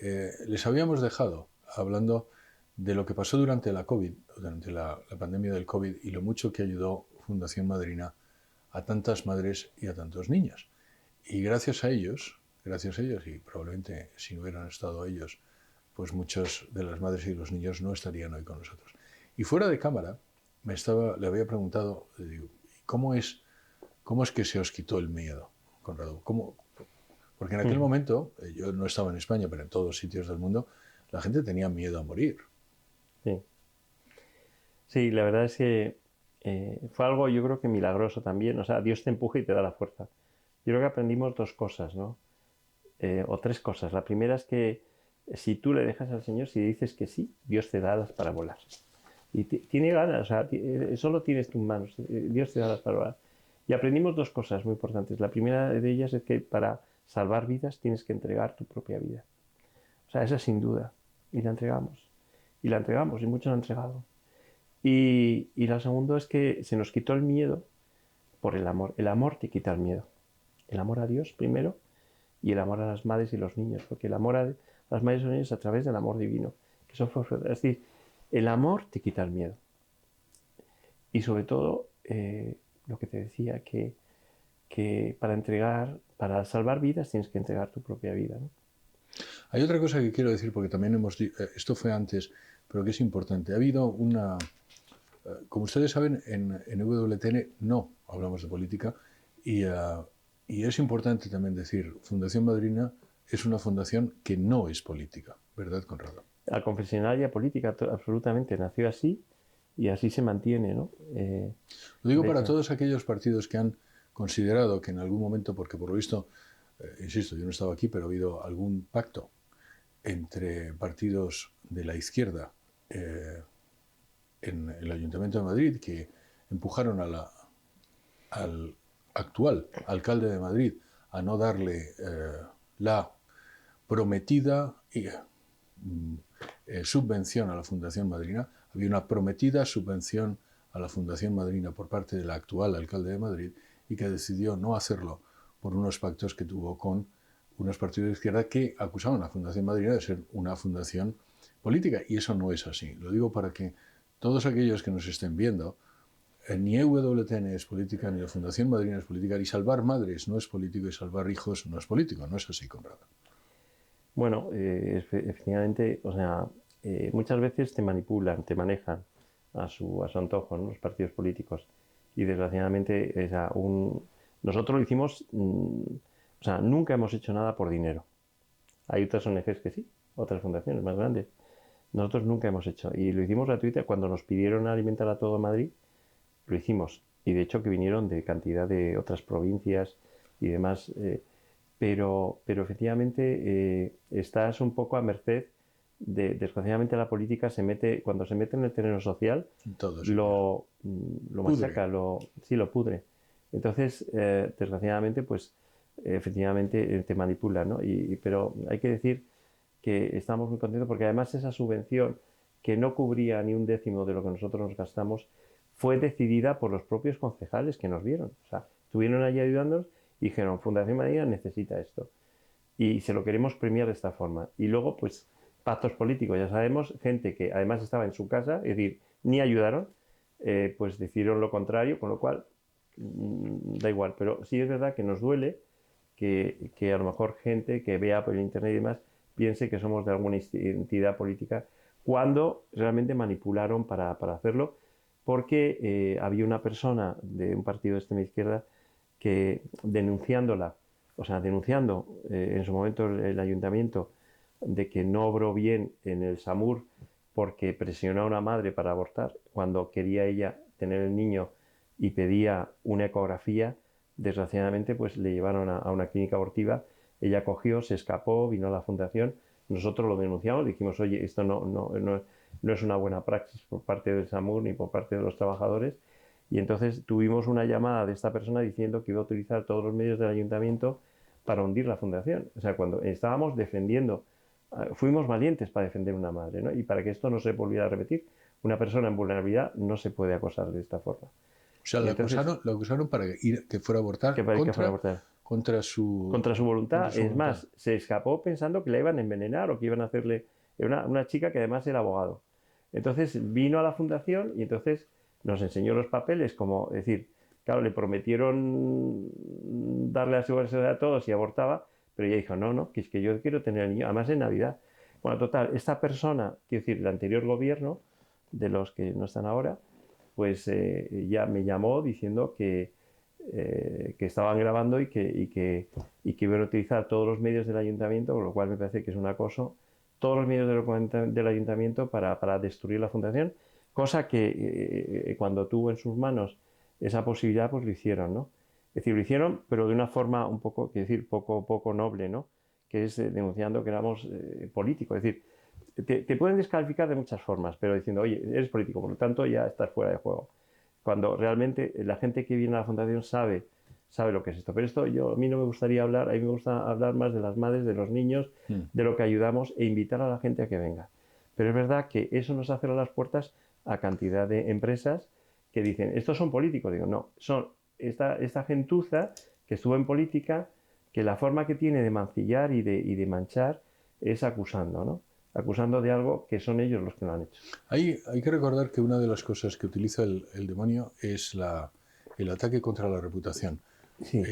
Speaker 1: Les habíamos dejado hablando de lo que pasó durante la COVID, durante la pandemia del COVID, y lo mucho que ayudó Fundación Madrina a tantas madres y a tantos niños. Y gracias a ellos, y probablemente si no hubieran estado ellos, pues muchas de las madres y los niños no estarían hoy con nosotros. Y fuera de cámara, le había preguntado, digo, ¿cómo es que se os quitó el miedo, Conrado? Porque en aquel momento, yo no estaba en España, pero en todos sitios del mundo, la gente tenía miedo a morir.
Speaker 2: Sí, sí, la verdad es que fue algo, yo creo que milagroso también. O sea, Dios te empuja y te da la fuerza. Yo creo que aprendimos dos cosas, ¿no? O tres cosas. La primera es que si tú le dejas al Señor, si dices que sí, Dios te da alas para volar. Y tiene ganas, o sea, solo tienes tus manos, Dios te da alas para volar. Y aprendimos dos cosas muy importantes. La primera de ellas es que para salvar vidas tienes que entregar tu propia vida. O sea, esa sin duda. Y la entregamos. Y la entregamos, y muchos la han entregado. Y la segunda es que se nos quitó el miedo por el amor. El amor te quita el miedo. El amor a Dios primero y el amor a las madres y los niños. Porque el amor a las madres y los niños es a través del amor divino. Es decir, el amor te quita el miedo. Y sobre todo, lo que te decía, que para salvar vidas tienes que entregar tu propia vida, ¿no?
Speaker 1: Hay otra cosa que quiero decir, porque también esto fue antes, pero que es importante. Ha habido como ustedes saben, en WTN no hablamos de política y es importante también decir, Fundación Madrina es una fundación que no es política, ¿verdad, Conrado?
Speaker 2: La confesionaria política, absolutamente, nació así y así se mantiene, ¿no?
Speaker 1: Lo digo para todos aquellos partidos que han considerado que en algún momento, porque por lo visto, insisto, yo no estaba aquí, pero ha habido algún pacto entre partidos de la izquierda en el Ayuntamiento de Madrid que empujaron al actual alcalde de Madrid a no darle la prometida subvención a la Fundación Madrina. Había una prometida subvención a la Fundación Madrina por parte del actual alcalde de Madrid y que decidió no hacerlo por unos pactos que tuvo con unos partidos de izquierda que acusaban a la Fundación Madrina de ser una fundación política. Y eso no es así. Lo digo para que todos aquellos que nos estén viendo, ni EWTN es política, ni la Fundación Madrina es política, y salvar madres no es político, y salvar hijos no es político. No es así, Conrado.
Speaker 2: Bueno, efectivamente, o sea, muchas veces te manipulan, te manejan a su antojo, ¿no? Los partidos políticos. Y desgraciadamente, nosotros lo hicimos, o sea, nunca hemos hecho nada por dinero. Hay otras ONGs que sí, otras fundaciones más grandes. Nosotros nunca hemos hecho. Y lo hicimos gratuita. Cuando nos pidieron alimentar a todo Madrid, lo hicimos. Y de hecho que vinieron de cantidad de otras provincias y demás. Pero efectivamente estás un poco a merced desgraciadamente la política cuando se mete en el terreno social, lo machaca, lo pudre. Entonces, desgraciadamente, pues efectivamente te manipula, ¿no? Pero hay que decir que estamos muy contentos porque además esa subvención que no cubría ni un décimo de lo que nosotros nos gastamos fue decidida por los propios concejales que nos vieron. O sea, estuvieron allí ayudándonos y dijeron, Fundación Madrina necesita esto. Y se lo queremos premiar de esta forma. Y luego, pues, pactos políticos. Ya sabemos, gente que además estaba en su casa, es decir, ni ayudaron, pues decidieron lo contrario, con lo cual, da igual. Pero sí es verdad que nos duele que a lo mejor gente que vea por el internet y demás piense que somos de alguna entidad política, cuando realmente manipularon para hacerlo, porque había una persona de un partido de extrema izquierda que denunciando en su momento el ayuntamiento de que no obró bien en el SAMUR porque presionó a una madre para abortar cuando quería ella tener el niño y pedía una ecografía, desgraciadamente pues le llevaron a una clínica abortiva. Ella cogió, se escapó, vino a la fundación, nosotros lo denunciamos, dijimos, oye, esto no es una buena praxis por parte del SAMUR ni por parte de los trabajadores. Y entonces tuvimos una llamada de esta persona diciendo que iba a utilizar todos los medios del ayuntamiento para hundir la fundación. O sea, cuando estábamos defendiendo, fuimos valientes para defender una madre, ¿no? Y para que esto no se volviera a repetir, una persona en vulnerabilidad no se puede acosar de esta forma.
Speaker 1: O sea, la acusaron para que fuera a avortar
Speaker 2: contra su voluntad. Es más, se escapó pensando que la iban a envenenar o que iban a hacerle... Era una chica que además era abogado. Entonces vino a la fundación y entonces nos enseñó los papeles, como decir, claro, le prometieron darle la seguridad a todos y abortaba, pero ella dijo, no, no, que es que yo quiero tener al niño, además en Navidad. Bueno, total, esta persona, quiero decir, el anterior gobierno, de los que no están ahora, pues ya me llamó diciendo que estaban grabando y que iban a utilizar todos los medios del ayuntamiento, con lo cual me parece que es un acoso, todos los medios del ayuntamiento para destruir la fundación, cosa que cuando tuvo en sus manos esa posibilidad, pues lo hicieron, ¿no? Es decir, lo hicieron, pero de una forma un poco, quiero decir, poco noble, ¿no? Que es denunciando que éramos políticos. Es decir, te pueden descalificar de muchas formas, pero diciendo, oye, eres político, por lo tanto ya estás fuera de juego. Cuando realmente la gente que viene a la fundación sabe lo que es esto. Pero esto a mí no me gustaría hablar, a mí me gusta hablar más de las madres, de los niños, de lo que ayudamos e invitar a la gente a que venga. Pero es verdad que eso nos abre las puertas a cantidad de empresas que dicen, estos son políticos. Digo, no, son esta gentuza que estuvo en política, que la forma que tiene de mancillar y de manchar es acusando, ¿no? Acusando de algo que son ellos los que lo han hecho.
Speaker 1: Hay que recordar que una de las cosas que utiliza el demonio es el ataque contra la reputación.
Speaker 2: Sí.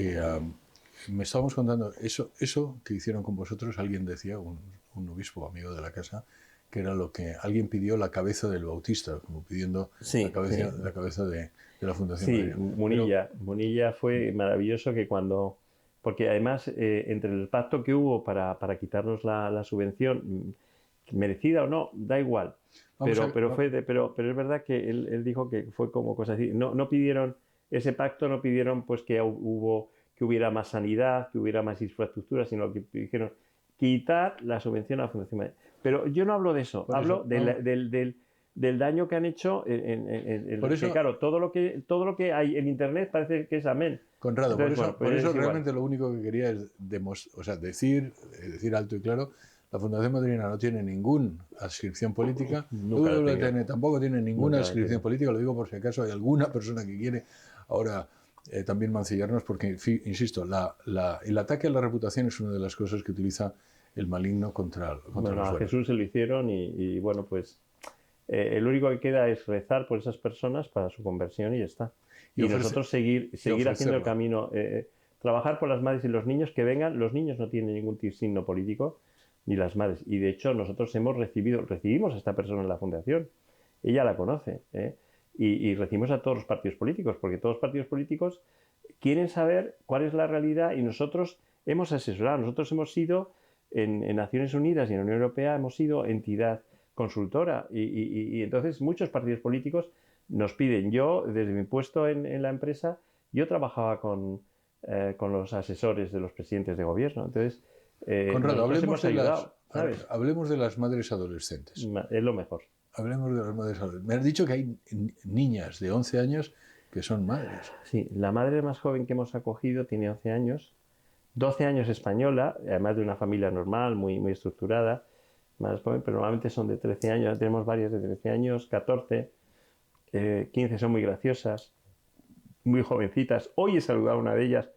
Speaker 1: Me estábamos contando, eso que hicieron con vosotros, alguien decía, un obispo amigo de la casa, que era lo que alguien pidió la cabeza del Bautista, como pidiendo la cabeza de la Fundación.
Speaker 2: Sí, Munilla fue maravilloso que cuando... Porque además, entre el pacto que hubo para quitarnos la subvención, merecida o no, da igual. Pero es verdad que él dijo que fue como cosa así. No pidieron ese pacto, no pidieron pues que hubiera más sanidad, que hubiera más infraestructura, sino que dijeron quitar la subvención a la Fundación Munilla. Pero yo no hablo de eso, hablo del daño que han hecho
Speaker 1: por eso,
Speaker 2: que, claro, todo lo que hay en internet parece que es amén.
Speaker 1: Conrado, entonces, por eso realmente lo único que quería es decir alto y claro, la Fundación Madrina no tiene ninguna adscripción política, WTN tampoco tiene ninguna adscripción política, lo digo por si acaso hay alguna persona que quiere ahora también mancillarnos, porque, insisto, el ataque a la reputación es una de las cosas que utiliza el maligno contra los buenos.
Speaker 2: A Jesús se lo hicieron y bueno, pues lo único que queda es rezar por esas personas para su conversión y ya está. Y nosotros seguir haciendo el camino, trabajar por las madres y los niños que vengan. Los niños no tienen ningún signo político, ni las madres. Y de hecho nosotros recibimos a esta persona en la fundación. Ella la conoce. Y recibimos a todos los partidos políticos, porque todos los partidos políticos quieren saber cuál es la realidad y nosotros hemos asesorado. Nosotros hemos sido, en Naciones Unidas y en la Unión Europea, hemos sido entidad consultora y entonces muchos partidos políticos nos piden. Yo, desde mi puesto en la empresa, yo trabajaba con los asesores de los presidentes de gobierno. Entonces,
Speaker 1: Conrado, hablemos de las madres adolescentes.
Speaker 2: Es lo mejor.
Speaker 1: Hablemos de las madres adolescentes. Me has dicho que hay niñas de 11 años que son madres.
Speaker 2: Sí, la madre más joven que hemos acogido tiene 11 años, 12 años española, además de una familia normal, muy, muy estructurada, más joven, pero normalmente son de 13 años. Tenemos varias de 13 años, 14, 15, son muy graciosas, muy jovencitas. Hoy he saludado a una de ellas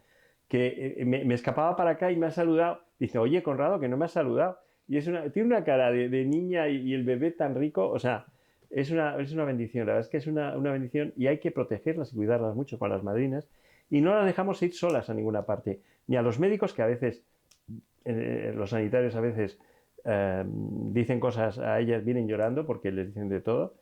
Speaker 2: que me escapaba para acá y me ha saludado. Dice, oye, Conrado, que no me has saludado. Y tiene una cara de niña y el bebé tan rico. O sea, es una bendición. La verdad es que es una bendición y hay que protegerlas y cuidarlas mucho con las madrinas. Y no las dejamos ir solas a ninguna parte. Ni a los médicos, que a veces, los sanitarios a veces dicen cosas a ellas, vienen llorando porque les dicen de todo.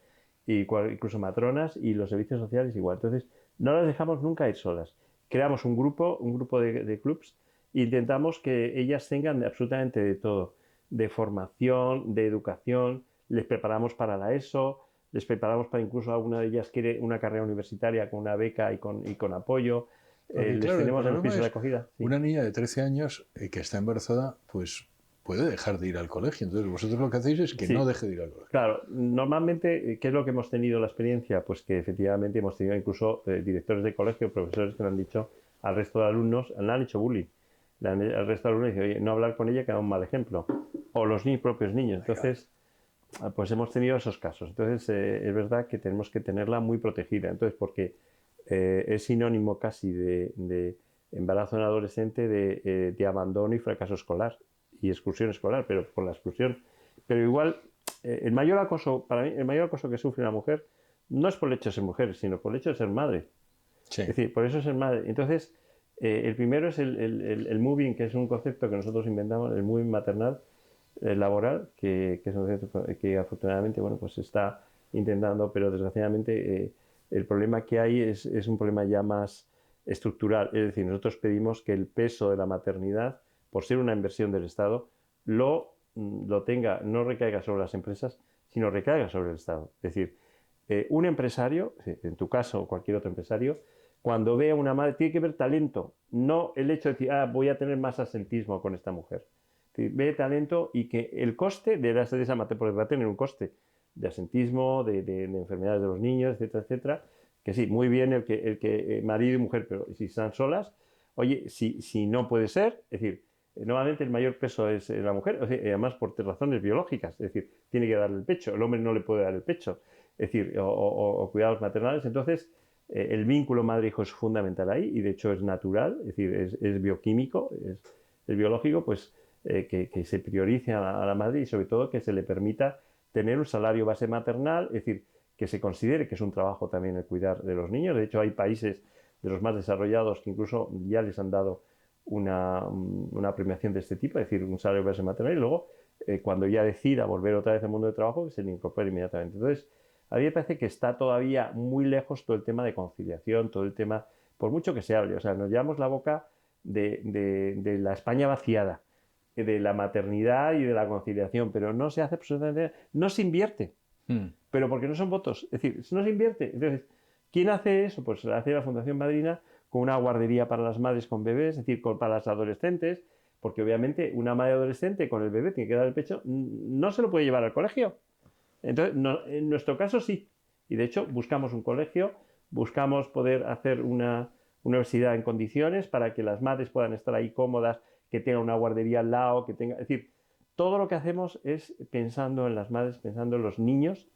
Speaker 2: Y incluso matronas y los servicios sociales igual. Entonces, no las dejamos nunca ir solas. Creamos un grupo de clubs e intentamos que ellas tengan absolutamente de todo, de formación, de educación, les preparamos para la ESO, les preparamos para incluso alguna de ellas quiere una carrera universitaria con una beca y con apoyo, les tenemos en los pisos de acogida. Sí.
Speaker 1: Una niña de 13 años que está embarazada, pues puede dejar de ir al colegio. Entonces vosotros lo que hacéis es que no deje de ir al colegio.
Speaker 2: Claro, normalmente, ¿qué es lo que hemos tenido la experiencia? Pues que efectivamente hemos tenido incluso directores de colegio, profesores que le han dicho al resto de alumnos, le han hecho bullying. Al resto de alumnos dicen, oye, no hablar con ella que da un mal ejemplo. O los propios niños. Entonces, pues hemos tenido esos casos. Entonces, es verdad que tenemos que tenerla muy protegida. Entonces, porque es sinónimo casi de embarazo en adolescente de abandono y fracaso escolar y exclusión escolar, pero por la exclusión. Pero igual, el mayor acoso, para mí, el mayor acoso que sufre una mujer no es por el hecho de ser mujer, sino por el hecho de ser madre.
Speaker 1: Sí.
Speaker 2: Es decir, por eso es ser madre. Entonces, el primero es el moving, que es un concepto que nosotros inventamos, el moving maternal laboral, que es un concepto que afortunadamente, bueno, pues se está intentando, pero desgraciadamente el problema que hay es un problema ya más estructural. Es decir, nosotros pedimos que el peso de la maternidad, por ser una inversión del Estado, lo tenga, no recaiga sobre las empresas, sino recaiga sobre el Estado. Es decir, un empresario, en tu caso o cualquier otro empresario, cuando ve a una madre, tiene que ver talento, no el hecho de decir, voy a tener más asentismo con esta mujer. Ve talento y que el coste de esa maternidad, porque va a tener un coste de asentismo, de enfermedades de los niños, etcétera, etcétera, que sí, muy bien el que marido y mujer, pero si están solas, oye, si no puede ser, es decir, normalmente el mayor peso es la mujer, o sea, además por razones biológicas, es decir, tiene que darle el pecho, el hombre no le puede dar el pecho, es decir, o cuidados maternales, entonces el vínculo madre-hijo es fundamental ahí y de hecho es natural, es decir, es bioquímico, es biológico, pues que se priorice a la madre y sobre todo que se le permita tener un salario base maternal, es decir, que se considere que es un trabajo también el cuidar de los niños. De hecho, hay países de los más desarrollados que incluso ya les han dado una premiación de este tipo, es decir, un salario base maternal, y luego, cuando ya decida volver otra vez al mundo del trabajo, que se le incorpore inmediatamente. Entonces, a mí me parece que está todavía muy lejos todo el tema de conciliación, todo el tema, por mucho que se hable, o sea, nos llevamos la boca de la España vaciada, de la maternidad y de la conciliación, pero no se hace absolutamente, no se invierte, pero porque no son votos, es decir, no se invierte. Entonces, ¿quién hace eso? Pues hace la Fundación Madrina con una guardería para las madres con bebés, es decir, para las adolescentes, porque obviamente una madre adolescente con el bebé tiene que dar el pecho, no se lo puede llevar al colegio. Entonces, en nuestro caso sí, y de hecho buscamos un colegio, buscamos poder hacer una universidad en condiciones para que las madres puedan estar ahí cómodas, que tenga una guardería al lado, que tenga, es decir, todo lo que hacemos es pensando en las madres, pensando en los niños,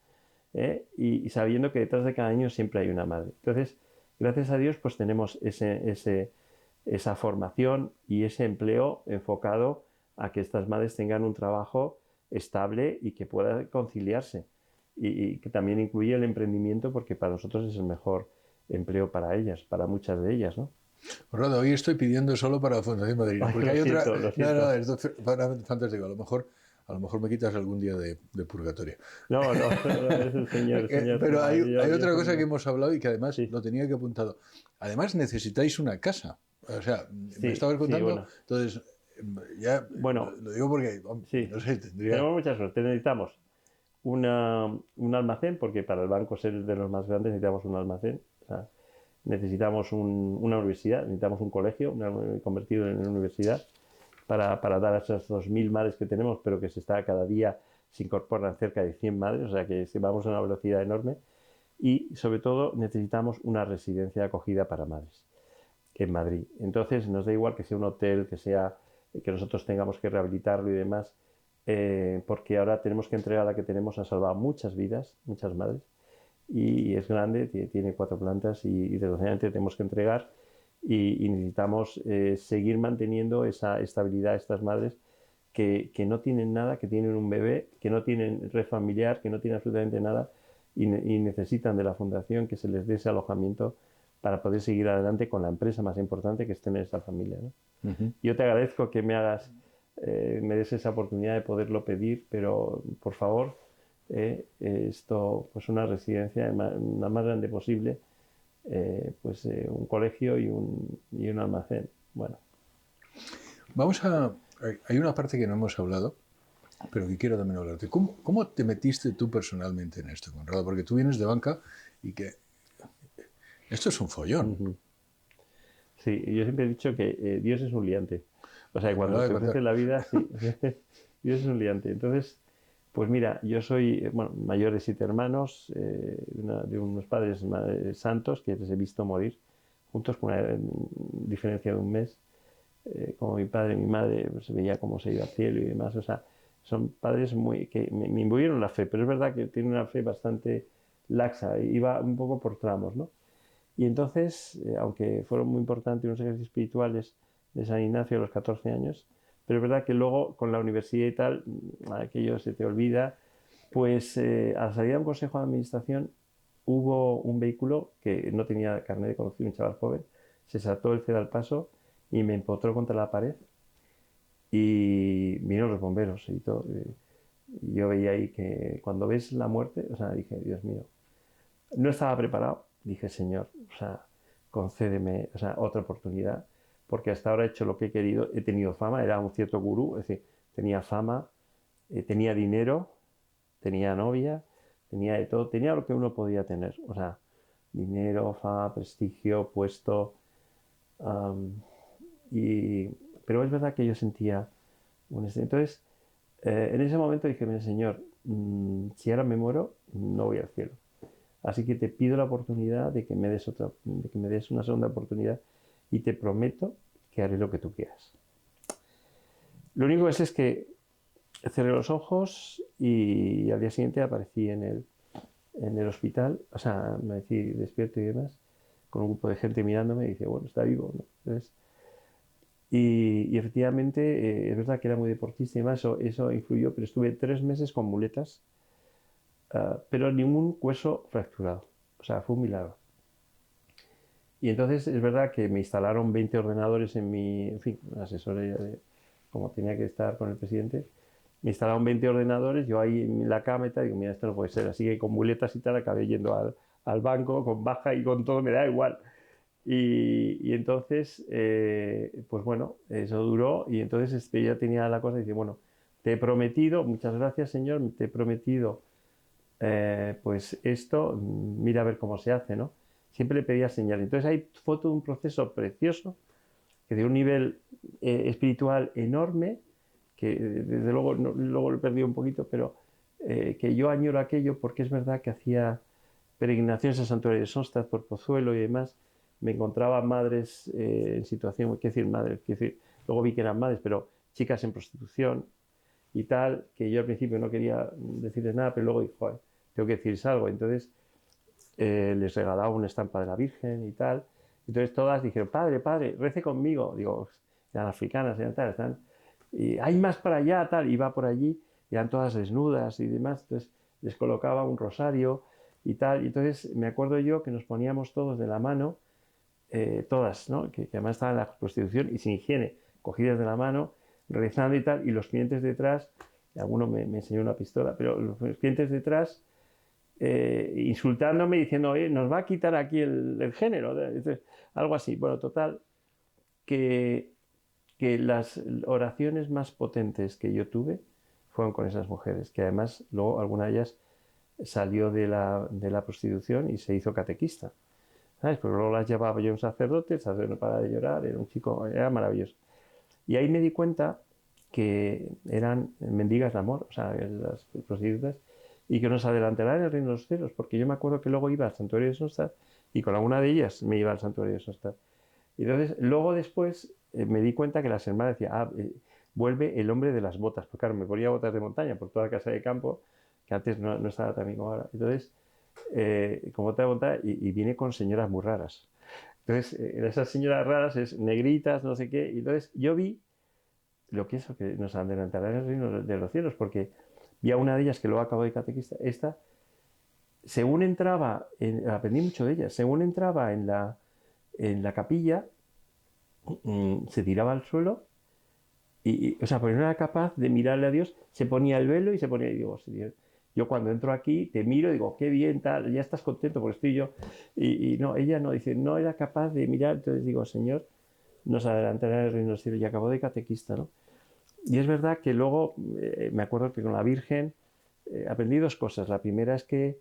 Speaker 2: y sabiendo que detrás de cada niño siempre hay una madre. Entonces, gracias a Dios, pues tenemos esa formación y ese empleo enfocado a que estas madres tengan un trabajo estable y que pueda conciliarse. Y que también incluye el emprendimiento, porque para nosotros es el mejor empleo para ellas, para muchas de ellas, ¿no?
Speaker 1: Conrado, hoy estoy pidiendo solo para la Fundación Madrid, porque hay otra.
Speaker 2: Lo siento.
Speaker 1: No, esto es fantástico. A lo mejor me quitas algún día de purgatorio.
Speaker 2: No, es el señor.
Speaker 1: Pero hay otra cosa que hemos hablado y que además
Speaker 2: Sí.
Speaker 1: lo tenía que apuntado. Además necesitáis una casa. O sea,
Speaker 2: Sí,
Speaker 1: me estabas contando.
Speaker 2: sí, bueno.
Speaker 1: Entonces, ya
Speaker 2: Bueno,
Speaker 1: lo digo porque,
Speaker 2: sí.
Speaker 1: no sé, tendría.
Speaker 2: Tenemos mucha suerte. Necesitamos un almacén, porque para el banco ser de los más grandes necesitamos un almacén. O sea, necesitamos una universidad, necesitamos un colegio convertido en una universidad para dar a esas 2.000 madres que tenemos, pero que cada día se incorporan cerca de 100 madres, o sea que vamos a una velocidad enorme. Y sobre todo necesitamos una residencia de acogida para madres en Madrid. Entonces nos da igual que sea un hotel, que nosotros tengamos que rehabilitarlo y demás, porque ahora tenemos que entregar la que tenemos, ha salvado muchas vidas, muchas madres, y es grande, tiene 4 plantas y desgraciadamente tenemos que entregar y necesitamos seguir manteniendo esa estabilidad de estas madres que no tienen nada, que tienen un bebé, que no tienen red familiar, que no tienen absolutamente nada y necesitan de la fundación que se les dé ese alojamiento para poder seguir adelante con la empresa más importante que es tener esa familia, ¿no? Yo te agradezco que me des esa oportunidad de poderlo pedir, pero por favor, esto, pues una residencia la más grande posible, un colegio y un almacén. Bueno.
Speaker 1: Hay una parte que no hemos hablado, pero que quiero también hablarte. ¿Cómo te metiste tú personalmente en esto, Conrado? Porque tú vienes de banca y que esto es un follón.
Speaker 2: Sí, yo siempre he dicho que Dios es un liante. O sea, cuando te ofrece la vida, sí, Dios es un liante. Entonces, pues mira, yo soy mayor de 7 hermanos, de unos padres santos que les he visto morir juntos con una diferencia de un mes. Como mi padre y mi madre, pues, se veía cómo se iba al cielo y demás. O sea, son padres que me imbuyeron la fe, pero es verdad que tienen una fe bastante laxa, iba un poco por tramos, ¿no? Y entonces, aunque fueron muy importantes unos ejercicios espirituales de San Ignacio a los 14 años, pero es verdad que luego con la universidad y tal, aquello se te olvida, pues a la salida de un consejo de administración hubo un vehículo que no tenía carnet de conducir, un chaval joven, se saltó el ceda al paso y me empotró contra la pared y vinieron los bomberos y todo. Y yo veía ahí que cuando ves la muerte, o sea, dije, Dios mío, no estaba preparado, dije, Señor, o sea, concédeme, o sea, otra oportunidad, porque hasta ahora he hecho lo que he querido, he tenido fama, era un cierto gurú, es decir, tenía fama, tenía dinero, tenía novia, tenía de todo, tenía lo que uno podía tener, o sea, dinero, fama, prestigio, puesto, um, y, pero es verdad que yo sentía entonces, en ese momento dije, mira, Señor, si ahora me muero, no voy al cielo. Así que te pido la oportunidad de que me des otra, de que me des una segunda oportunidad y te prometo que haré lo que tú quieras. Lo único es que cerré los ojos y al día siguiente aparecí en el hospital, o sea, me decí despierto y demás, con un grupo de gente mirándome y dice, bueno, está vivo, ¿no? Entonces, y efectivamente, es verdad que era muy deportista y demás, eso influyó, pero estuve 3 meses con muletas, pero ningún hueso fracturado. O sea, fue un milagro. Y entonces es verdad que me instalaron 20 ordenadores en mi, en fin, asesoría de como tenía que estar con el presidente. Me instalaron 20 ordenadores, yo ahí en la cama y tal, digo, mira, esto no puede ser. Así que con muletas y tal acabé yendo al banco, con baja y con todo, me da igual. Y entonces, pues bueno, eso duró y entonces ya tenía la cosa y dice, bueno, te he prometido, muchas gracias Señor, te he prometido pues esto, mira a ver cómo se hace, ¿no? Siempre le pedía señal. Entonces ahí fue todo un proceso precioso, que de un nivel espiritual enorme, que desde luego, luego lo he perdido un poquito, pero que yo añoro aquello porque es verdad que hacía peregrinaciones al santuario de Sonstad por Pozuelo y demás, me encontraba madres en situación, quiero decir madres, quiero decir, luego vi que eran madres, pero chicas en prostitución y tal, que yo al principio no quería decirles nada, pero luego dije, joder, tengo que decirles algo. Entonces les regalaba una estampa de la Virgen y tal. Entonces todas dijeron, padre, padre, rece conmigo. Digo, eran africanas, eran tal, están. Y hay más para allá, tal. Iba por allí, eran todas desnudas y demás. Entonces les colocaba un rosario y tal. Y entonces me acuerdo yo que nos poníamos todos de la mano, todas, ¿no? Que además estaban en la prostitución y sin higiene, cogidas de la mano, rezando y tal. Y los clientes detrás, alguno me enseñó una pistola, pero los clientes detrás insultándome, diciendo, nos va a quitar aquí el género, algo así. Bueno, total, que, que las oraciones más potentes que yo tuve fueron con esas mujeres, que además luego alguna de ellas salió de la prostitución y se hizo catequista. ¿Sabes? Porque luego las llevaba yo a un sacerdote, el sacerdote no paraba de llorar, era un chico, era maravilloso. Y ahí me di cuenta que eran mendigas de amor, o sea, las prostitutas, y que nos adelantarán en el reino de los cielos, porque yo me acuerdo que luego iba al santuario de Sonstad y con alguna de ellas me iba al santuario de Sonstad. Y entonces, luego después me di cuenta que las hermanas decían, vuelve el hombre de las botas, porque claro, me ponía botas de montaña por toda la casa de campo, que antes no estaba tan bien como ahora. Entonces, con botas de montaña y viene con señoras muy raras. Entonces, esas señoras raras es negritas, no sé qué, y entonces yo vi lo que eso, que nos adelantará en el reino de los cielos, porque vi a una de ellas que luego acabó de catequista, esta, según entraba, aprendí mucho de ella, según entraba en la capilla, se tiraba al suelo, o sea, porque no era capaz de mirarle a Dios, se ponía el velo y se ponía, y digo, Señor, yo cuando entro aquí te miro y digo, qué bien, tal, ya estás contento porque estoy yo, y no, ella no, dice, no era capaz de mirar, entonces digo, Señor, nos adelantará en el reino de los cielos, y acabó de catequista, ¿no? Y es verdad que luego me acuerdo que con la Virgen aprendí 2 cosas. La primera es que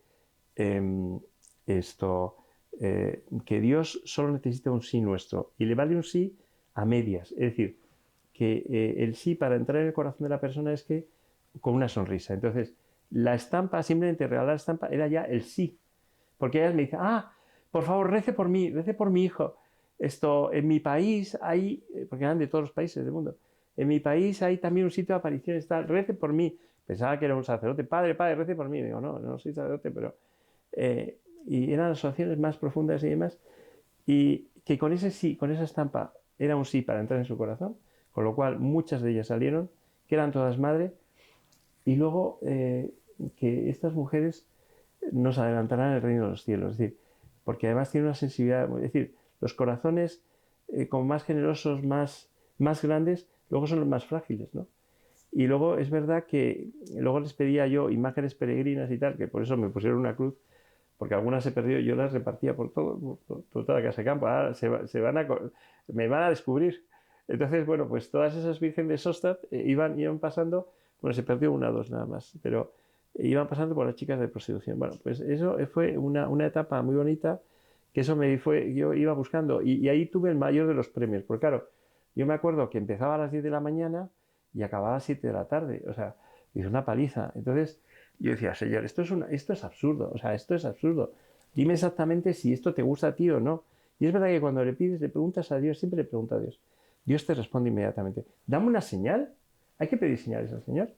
Speaker 2: que Dios solo necesita un sí nuestro y le vale un sí a medias. Es decir, que el sí para entrar en el corazón de la persona es que con una sonrisa. Entonces, la estampa, simplemente regalar la estampa, era ya el sí. Porque ellas me dicen, por favor, rece por mí, rece por mi hijo. En mi país hay, porque eran de todos los países del mundo, en mi país hay también un sitio de apariciones, tal, rece por mí. Pensaba que era un sacerdote, padre, rece por mí. Digo, no soy sacerdote, pero... y eran las oraciones más profundas y demás. y que con ese sí, con esa estampa, era un sí para entrar en su corazón, con lo cual muchas de ellas salieron, que eran todas madres, y luego que estas mujeres nos adelantarán el reino de los cielos, es decir, porque además tienen una sensibilidad, es decir, los corazones como más generosos, más grandes, luego son los más frágiles, ¿no? Y luego es verdad que luego les pedía yo imágenes peregrinas y tal, que por eso me pusieron una cruz, porque algunas he perdido, yo las repartía por por toda casa de campo. Ahora me van a descubrir. Entonces, bueno, pues todas esas vírgenes de Sostad iban pasando, bueno, se perdió una o dos nada más, pero iban pasando por las chicas de prostitución. Bueno, pues eso fue una etapa muy bonita, que eso yo iba buscando, y ahí tuve el mayor de los premios, porque claro, yo me acuerdo que empezaba a las 10 de la mañana y acababa a las 7 de la tarde, o sea, hice una paliza. Entonces, yo decía, señor, esto es absurdo, o sea, esto es absurdo. Dime exactamente si esto te gusta a ti o no. Y es verdad que cuando le preguntas a Dios, siempre le pregunta a Dios. Dios te responde inmediatamente. Dame una señal. Hay que pedir señales al Señor.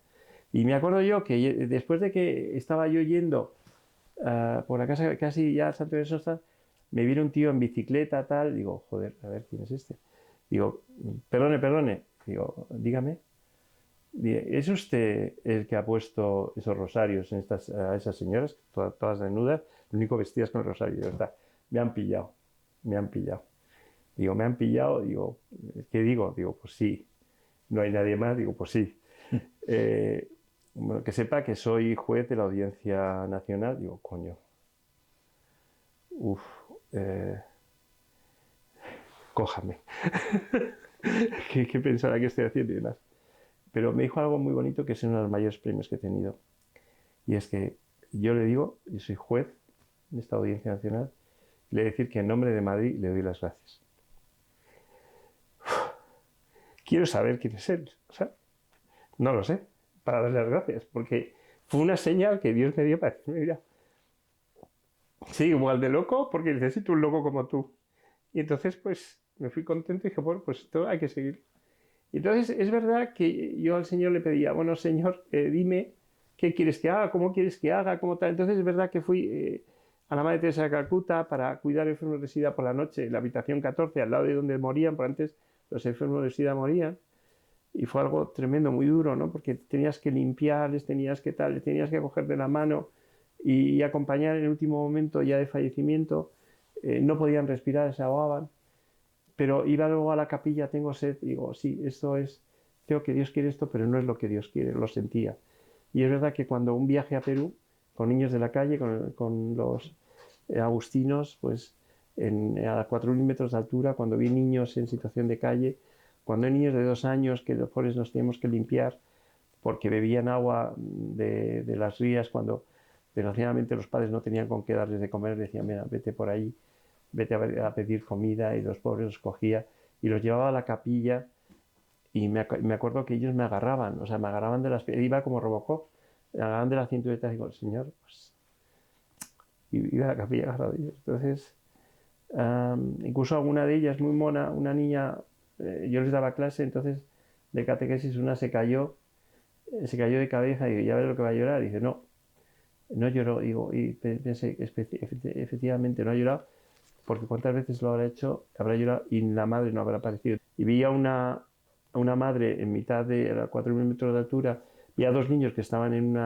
Speaker 2: Y me acuerdo yo que después de que estaba yo yendo por la casa casi ya al Santo de Sosta, me viene un tío en bicicleta, tal. Digo, joder, a ver, ¿quién es este? Digo, perdone. Digo, dígame. ¿Es usted el que ha puesto esos rosarios a esas señoras, todas desnudas, lo único vestidas con el rosario? Digo, me han pillado, me han pillado. Digo, me han pillado, digo, ¿qué digo? Digo, pues sí, no hay nadie más, digo, pues sí. Bueno, que sepa que soy juez de la Audiencia Nacional, digo, coño. Uf, cójame. ¿Qué pensará que estoy haciendo y demás? Pero me dijo algo muy bonito, que es uno de los mayores premios que he tenido. Y es que yo le digo, yo soy juez de esta Audiencia Nacional, y le voy a decir que en nombre de Madrid le doy las gracias. Quiero saber quién es él. O sea, no lo sé, para darle las gracias, porque fue una señal que Dios me dio para decirme, mira, sí, igual de loco, porque necesito un loco como tú. Y entonces, pues, me fui contento y dije, bueno, pues esto hay que seguir. Y entonces, es verdad que yo al Señor le pedía, bueno, Señor, dime qué quieres que haga, cómo quieres que haga, cómo tal. Entonces, es verdad que fui a la Madre Teresa de Calcuta para cuidar enfermos de SIDA por la noche, en la habitación 14, al lado de donde morían, por antes los enfermos de SIDA morían. Y fue algo tremendo, muy duro, ¿no? Porque tenías que limpiarles, tenías que tal, les tenías que coger de la mano y acompañar en el último momento ya de fallecimiento. No podían respirar, se ahogaban. Pero iba luego a la capilla, tengo sed, y digo, sí, esto es, creo que Dios quiere esto, pero no es lo que Dios quiere, lo sentía. Y es verdad que cuando un viaje a Perú, con niños de la calle, con los agustinos, pues a 4.000 metros de altura, cuando vi niños en situación de calle, cuando hay niños de 2 años que los pobres nos tenemos que limpiar porque bebían agua de las rías cuando desgraciadamente los padres no tenían con qué darles de comer, decían, mira, vete por ahí, vete a pedir comida, y los pobres los cogía y los llevaba a la capilla, y me acuerdo que ellos me agarraban, o sea, me agarraban de las piernas, iba como Robocop, me agarraban de la cintureta y digo, Señor, pues, y iba a la capilla agarrado de ellos. Entonces, incluso alguna de ellas, muy mona, una niña, yo les daba clase, entonces, de catequesis, una se cayó de cabeza, y ya ves lo que va a llorar, y dice, no lloró, digo, y pensé, efectivamente no ha llorado, porque cuántas veces lo habrá llorado y la madre no habrá aparecido. Y vi a una madre en mitad de 4.000 metros de altura, vi a 2 niños que estaban en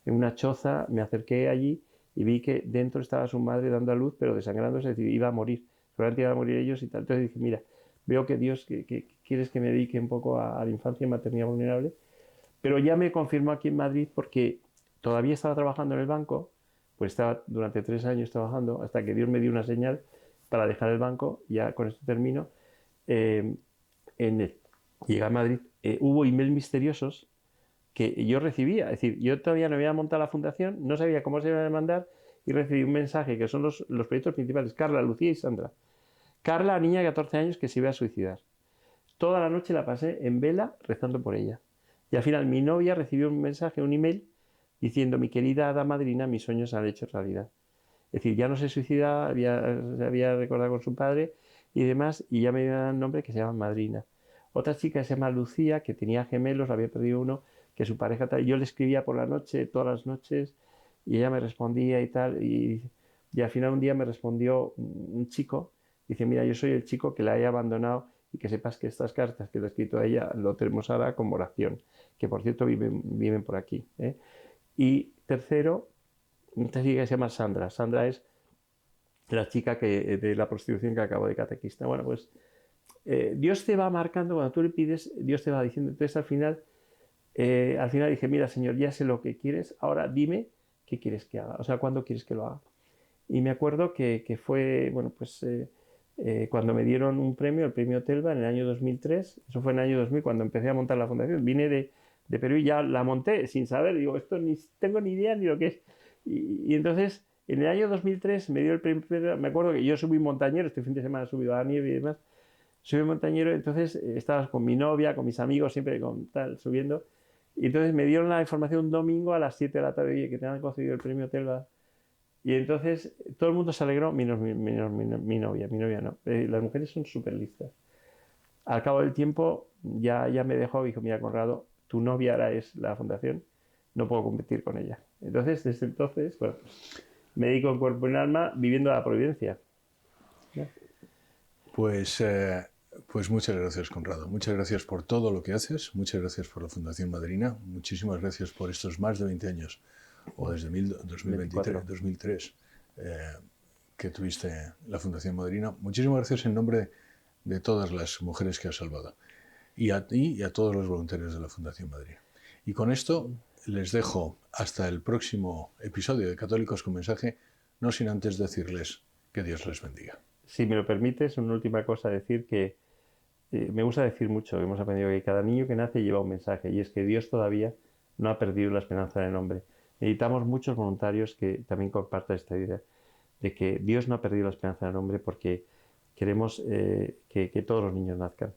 Speaker 2: una choza, me acerqué allí y vi que dentro estaba su madre dando a luz, pero desangrándose, es decir, iba a morir, seguramente iban a morir ellos y tal. Entonces dije, mira, veo que Dios que quieres que me dedique un poco a la infancia y maternidad vulnerable, pero ya me confirmó aquí en Madrid, porque todavía estaba trabajando en el banco, pues estaba durante 3 años trabajando, hasta que Dios me dio una señal para dejar el banco. Ya con esto termino. Llegué a Madrid, hubo emails misteriosos que yo recibía, es decir, yo todavía no había montado la fundación, no sabía cómo se iban a mandar, y recibí un mensaje que son los proyectos principales: Carla, Lucía y Sandra. Carla, niña de 14 años que se iba a suicidar. Toda la noche la pasé en vela rezando por ella. Y al final mi novia recibió un mensaje, un email, diciendo, mi querida hada madrina, mis sueños se han hecho realidad. Es decir, ya no se suicidaba, se había recordado con su padre y demás, y ya me dieron un nombre que se llama Madrina. Otra chica que se llama Lucía, que tenía gemelos, había perdido uno, que su pareja tal. Yo le escribía por la noche, todas las noches, y ella me respondía y tal. Y al final un día me respondió un chico Dice, mira, yo soy el chico que la he abandonado y que sepas que estas cartas que le he escrito a ella lo tenemos ahora como oración, que por cierto viven por aquí. ¿Eh? Y tercero, esta chica que se llama Sandra. Sandra es la chica de la prostitución que acabo de catequista. Bueno, pues Dios te va marcando, cuando tú le pides, Dios te va diciendo. Entonces al final dije, mira, Señor, ya sé lo que quieres, ahora dime qué quieres que haga, o sea, cuándo quieres que lo haga. Y me acuerdo que fue, bueno, pues cuando me dieron un premio, el premio Telva, en el año 2003, eso fue en el año 2000, cuando empecé a montar la fundación, vine de Perú y ya la monté sin saber, digo, esto ni tengo ni idea ni lo que es. Y entonces, en el año 2003 me dio el premio Telva, me acuerdo que yo subí montañero, este fin de semana he subido a la nieve y demás, subí montañero, entonces estaba con mi novia, con mis amigos, siempre con tal, subiendo, y entonces me dieron la información un domingo a las 7 de la tarde, oye, que te han concedido el premio Telva. Y entonces todo el mundo se alegró, menos mi novia no. Las mujeres son súper listas. Al cabo del tiempo ya me dejó y dijo, mira, Conrado, tu novia ahora es la fundación, no puedo competir con ella. Entonces, desde entonces, bueno, pues, me dedico en cuerpo y en alma viviendo la providencia. ¿No?
Speaker 1: Pues muchas gracias, Conrado. Muchas gracias por todo lo que haces. Muchas gracias por la Fundación Madrina. Muchísimas gracias por estos más de 20 años, o desde 2023, 2003, que tuviste la Fundación Madrina. Muchísimas gracias en nombre de todas las mujeres que has salvado. Y a ti y a todos los voluntarios de la Fundación Madrina. Y con esto les dejo hasta el próximo episodio de Católicos con Mensaje, no sin antes decirles que Dios les bendiga.
Speaker 2: Si me lo permites, una última cosa, decir que me gusta decir mucho, hemos aprendido que cada niño que nace lleva un mensaje, y es que Dios todavía no ha perdido la esperanza en el hombre. Necesitamos muchos voluntarios que también compartan esta idea de que Dios no ha perdido la esperanza en el hombre, porque queremos que todos los niños nazcan.